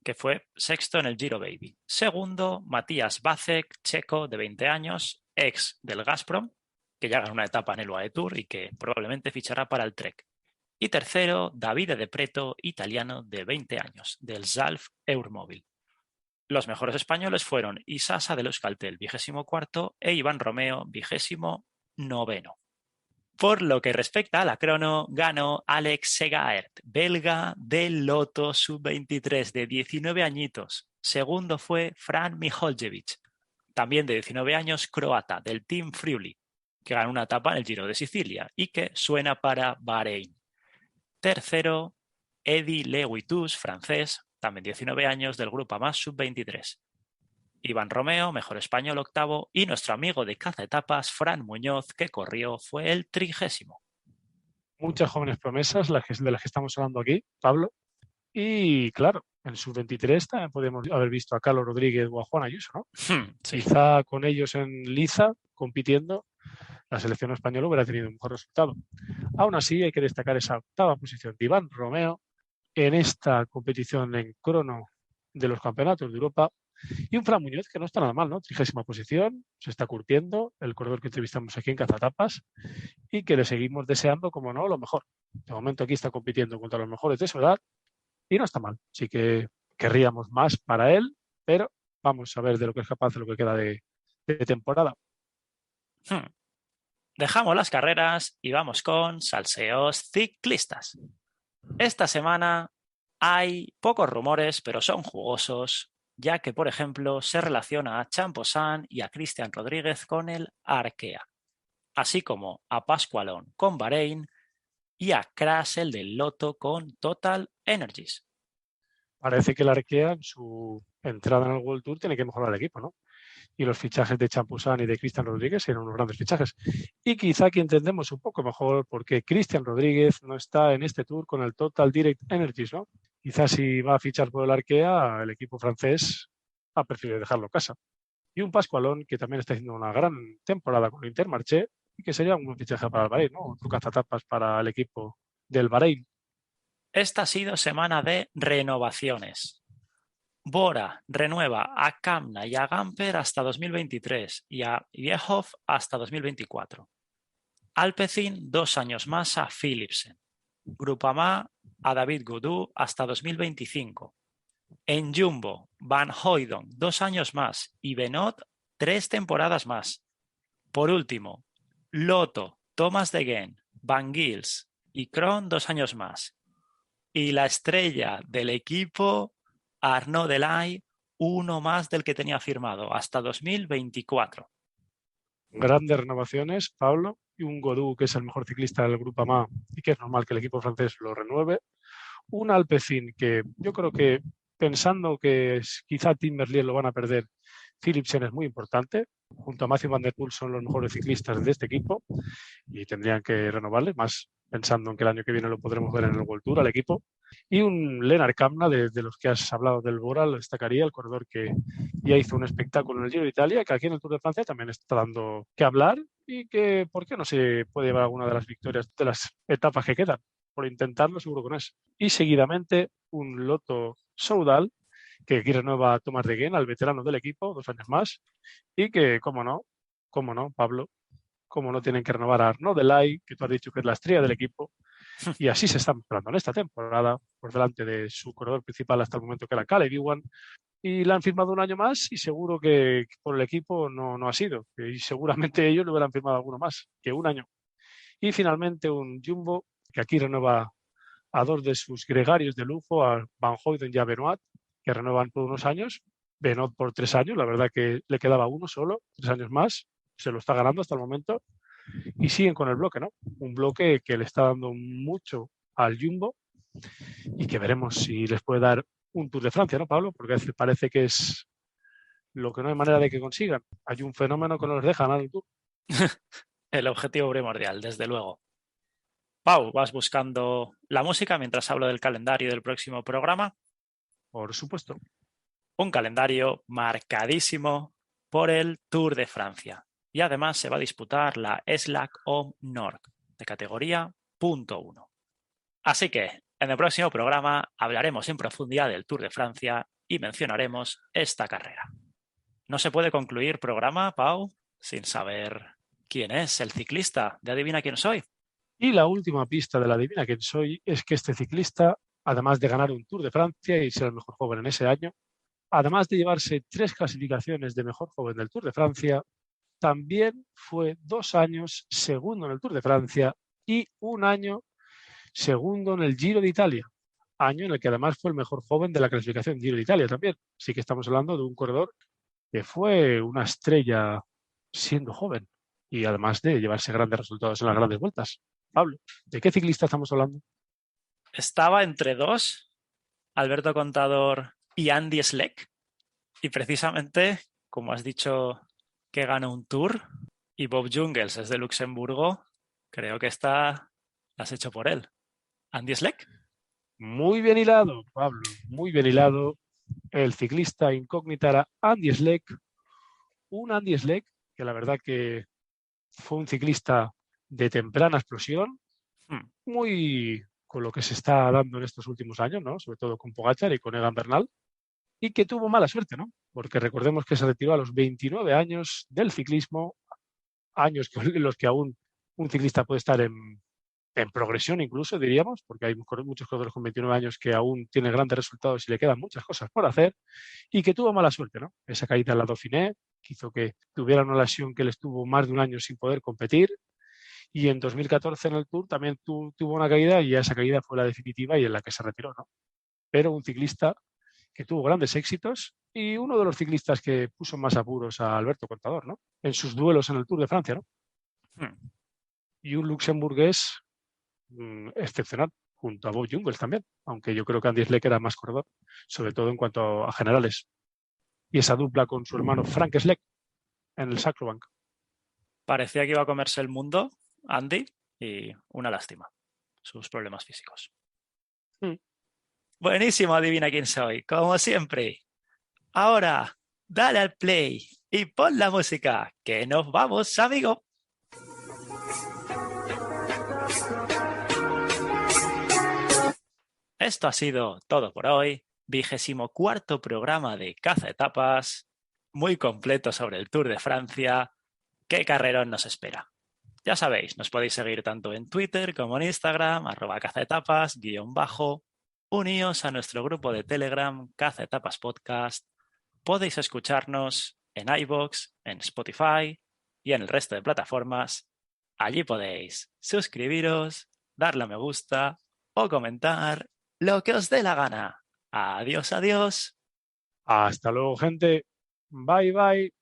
que fue sexto en el Giro Baby. Segundo, Matías Vacek, checo de 20 años, ex del Gazprom, que ya ganó una etapa en el UAE Tour y que probablemente fichará para el Trek. Y tercero, Davide De Preto, italiano de 20 años, del Zalf Eurmobil. Los mejores españoles fueron Isasa del Euskaltel, 24º, e Iván Romeo, 29º. Por lo que respecta a la crono, ganó Alex Segaert, belga del Lotto Sub-23 de 19 añitos. Segundo fue Fran Miholjevic, también de 19 años, croata, del Team Friuli, que ganó una etapa en el Giro de Sicilia y que suena para Bahrein. Tercero, Eddy Lewitus, francés, también 19 años, del Grupo Más Sub-23. Iván Romeo, mejor español, octavo, y nuestro amigo de cazaetapas, Fran Muñoz, que corrió, fue el 30º. Muchas jóvenes promesas, de las que estamos hablando aquí, Pablo. Y claro, en sus 23 también podemos haber visto a Carlos Rodríguez o a Juan Ayuso, ¿no? Sí. Quizá con ellos en liza, compitiendo, la selección española hubiera tenido un mejor resultado. Aún así, hay que destacar esa octava posición de Iván Romeo en esta competición en crono de los campeonatos de Europa. Y un Fran Muñoz que no está nada mal, ¿no? 30ª posición, se está curtiendo, el corredor que entrevistamos aquí en Cazatapas, y que le seguimos deseando, como no, lo mejor. De momento aquí está compitiendo contra los mejores de su edad y no está mal. Sí que querríamos más para él, pero vamos a ver de lo que es capaz de lo que queda de temporada. Dejamos las carreras y vamos con salseos ciclistas. Esta semana hay pocos rumores, pero son jugosos, ya que, por ejemplo, se relaciona a Champosan y a Cristian Rodríguez con el Arkea, así como a Pascualón con Bahrein y a Krasel del Lotto con Total Energies. Parece que el Arkea en su entrada en el World Tour tiene que mejorar el equipo, ¿no? y los fichajes de Champuzán y de Cristian Rodríguez eran unos grandes fichajes. Y quizá aquí entendemos un poco mejor por qué Cristian Rodríguez no está en este Tour con el Total Direct Energies, ¿no? Quizás si va a fichar por el Arkea, el equipo francés ha preferido dejarlo en casa. Y un Pascualón que también está haciendo una gran temporada con el Intermarché y que sería un buen fichaje para el Bahrein, ¿no? Otro cazatapas para el equipo del Bahrein. Esta ha sido semana de renovaciones. Bora renueva a Kamna y a Gamper hasta 2023 y a Viehoff hasta 2024. Alpecin 2 años más a Philipsen. Groupama a David Gaudu hasta 2025. En Jumbo, Van Hooydonk 2 años más y Benoot 3 temporadas más. Por último, Lotto, Thomas de Gendt, Van Gils y Krohn 2 años más. Y la estrella del equipo, Arnaud Delay, uno más del que tenía firmado, hasta 2024. Grandes renovaciones, Pablo, y un Godú, que es el mejor ciclista del Grupo AMA y que es normal que el equipo francés lo renueve. Un Alpecin que yo creo que, pensando que quizá Tim Merlier lo van a perder, Philipsen es muy importante. Junto a Matthew Van Der Poel son los mejores ciclistas de este equipo y tendrían que renovarle, más pensando en que el año que viene lo podremos ver en el World Tour al equipo. Y un Lennart Kamna, de los que has hablado del Bora, lo destacaría, el corredor que ya hizo un espectáculo en el Giro de Italia, que aquí en el Tour de Francia también está dando que hablar y que, ¿por qué no se puede llevar alguna de las victorias de las etapas que quedan? Por intentarlo, seguro que no es. Y seguidamente, un Lotto Soudal, que aquí renueva a Thomas de Gendt, al veterano del equipo, 2 años más, y que, cómo no, Pablo, cómo no tienen que renovar a Arnaud Delay, que tú has dicho que es la estrella del equipo, y así se está mejorando en esta temporada, por delante de su corredor principal hasta el momento, que era Caleb Ewan, y le han firmado un año más y seguro que por el equipo no ha sido, y seguramente ellos le hubieran firmado alguno más que un año. Y finalmente un Jumbo, que aquí renueva a 2 de sus gregarios de lujo, a Van Hooydonk y a Benoit, que renuevan por unos años, Benoit por 3 años, la verdad que le quedaba uno solo, 3 años más, se lo está ganando hasta el momento, y siguen con el bloque, ¿no? Un bloque que le está dando mucho al Jumbo y que veremos si les puede dar un Tour de Francia, ¿no, Pablo? Porque parece que es lo que no hay manera de que consigan. Hay un fenómeno que no les deja ganar el Tour. El objetivo primordial, desde luego. Pau, ¿vas buscando la música mientras hablo del calendario del próximo programa? Por supuesto. Un calendario marcadísimo por el Tour de Francia. Y además se va a disputar la Slack Om Nord de categoría .1. Así que en el próximo programa hablaremos en profundidad del Tour de Francia y mencionaremos esta carrera. No se puede concluir programa, Pau, sin saber quién es el ciclista de Adivina quién soy. Y la última pista de la Adivina quién soy es que este ciclista, además de ganar un Tour de Francia y ser el mejor joven en ese año, además de llevarse 3 clasificaciones de mejor joven del Tour de Francia, también fue 2 años segundo en el Tour de Francia y un año segundo en el Giro de Italia, año en el que además fue el mejor joven de la clasificación Giro de Italia también. Así que estamos hablando de un corredor que fue una estrella siendo joven y además de llevarse grandes resultados en las grandes vueltas. Pablo, ¿de qué ciclista estamos hablando? Estaba entre dos, Alberto Contador y Andy Schleck, y precisamente, como has dicho que gana un Tour, y Bob Jungels es de Luxemburgo, creo que esta la has hecho por él. ¿Andy Schleck? Muy bien hilado, Pablo, muy bien hilado. El ciclista incógnita era Andy Schleck, un Andy Schleck que la verdad que fue un ciclista de temprana explosión, muy con lo que se está dando en estos últimos años, ¿no? Sobre todo con Pogačar y con Egan Bernal, y que tuvo mala suerte, ¿no? Porque recordemos que se retiró a los 29 años del ciclismo, años en los que aún un ciclista puede estar en progresión incluso, diríamos, porque hay muchos corredores con 29 años que aún tienen grandes resultados y le quedan muchas cosas por hacer, y que tuvo mala suerte, ¿no? Esa caída en la Dauphiné, que hizo que tuviera una lesión que le estuvo más de un año sin poder competir, y en 2014 en el Tour también tuvo una caída y esa caída fue la definitiva y en la que se retiró, ¿no? Pero un ciclista que tuvo grandes éxitos y uno de los ciclistas que puso más apuros a Alberto Contador, ¿no? En sus duelos en el Tour de Francia, ¿no? Y un luxemburgués excepcional, junto a Bob Jungels también, aunque yo creo que Andy Schleck era más corredor, sobre todo en cuanto a generales. Y esa dupla con su hermano Frank Schleck, en el Sacro Bank. Parecía que iba a comerse el mundo, Andy, y una lástima. Sus problemas físicos. Buenísimo, adivina quién soy, como siempre. Ahora, dale al play y pon la música, que nos vamos, amigo. Esto ha sido todo por hoy. 24º programa de Caza Etapas, muy completo sobre el Tour de Francia. ¿Qué carrerón nos espera? Ya sabéis, nos podéis seguir tanto en Twitter como en Instagram, @cazaetapas_. Uníos a nuestro grupo de Telegram, Caza Etapas Podcast. Podéis escucharnos en iVoox, en Spotify y en el resto de plataformas. Allí podéis suscribiros, darle a me gusta o comentar lo que os dé la gana. Adiós, adiós. Hasta luego, gente. Bye, bye.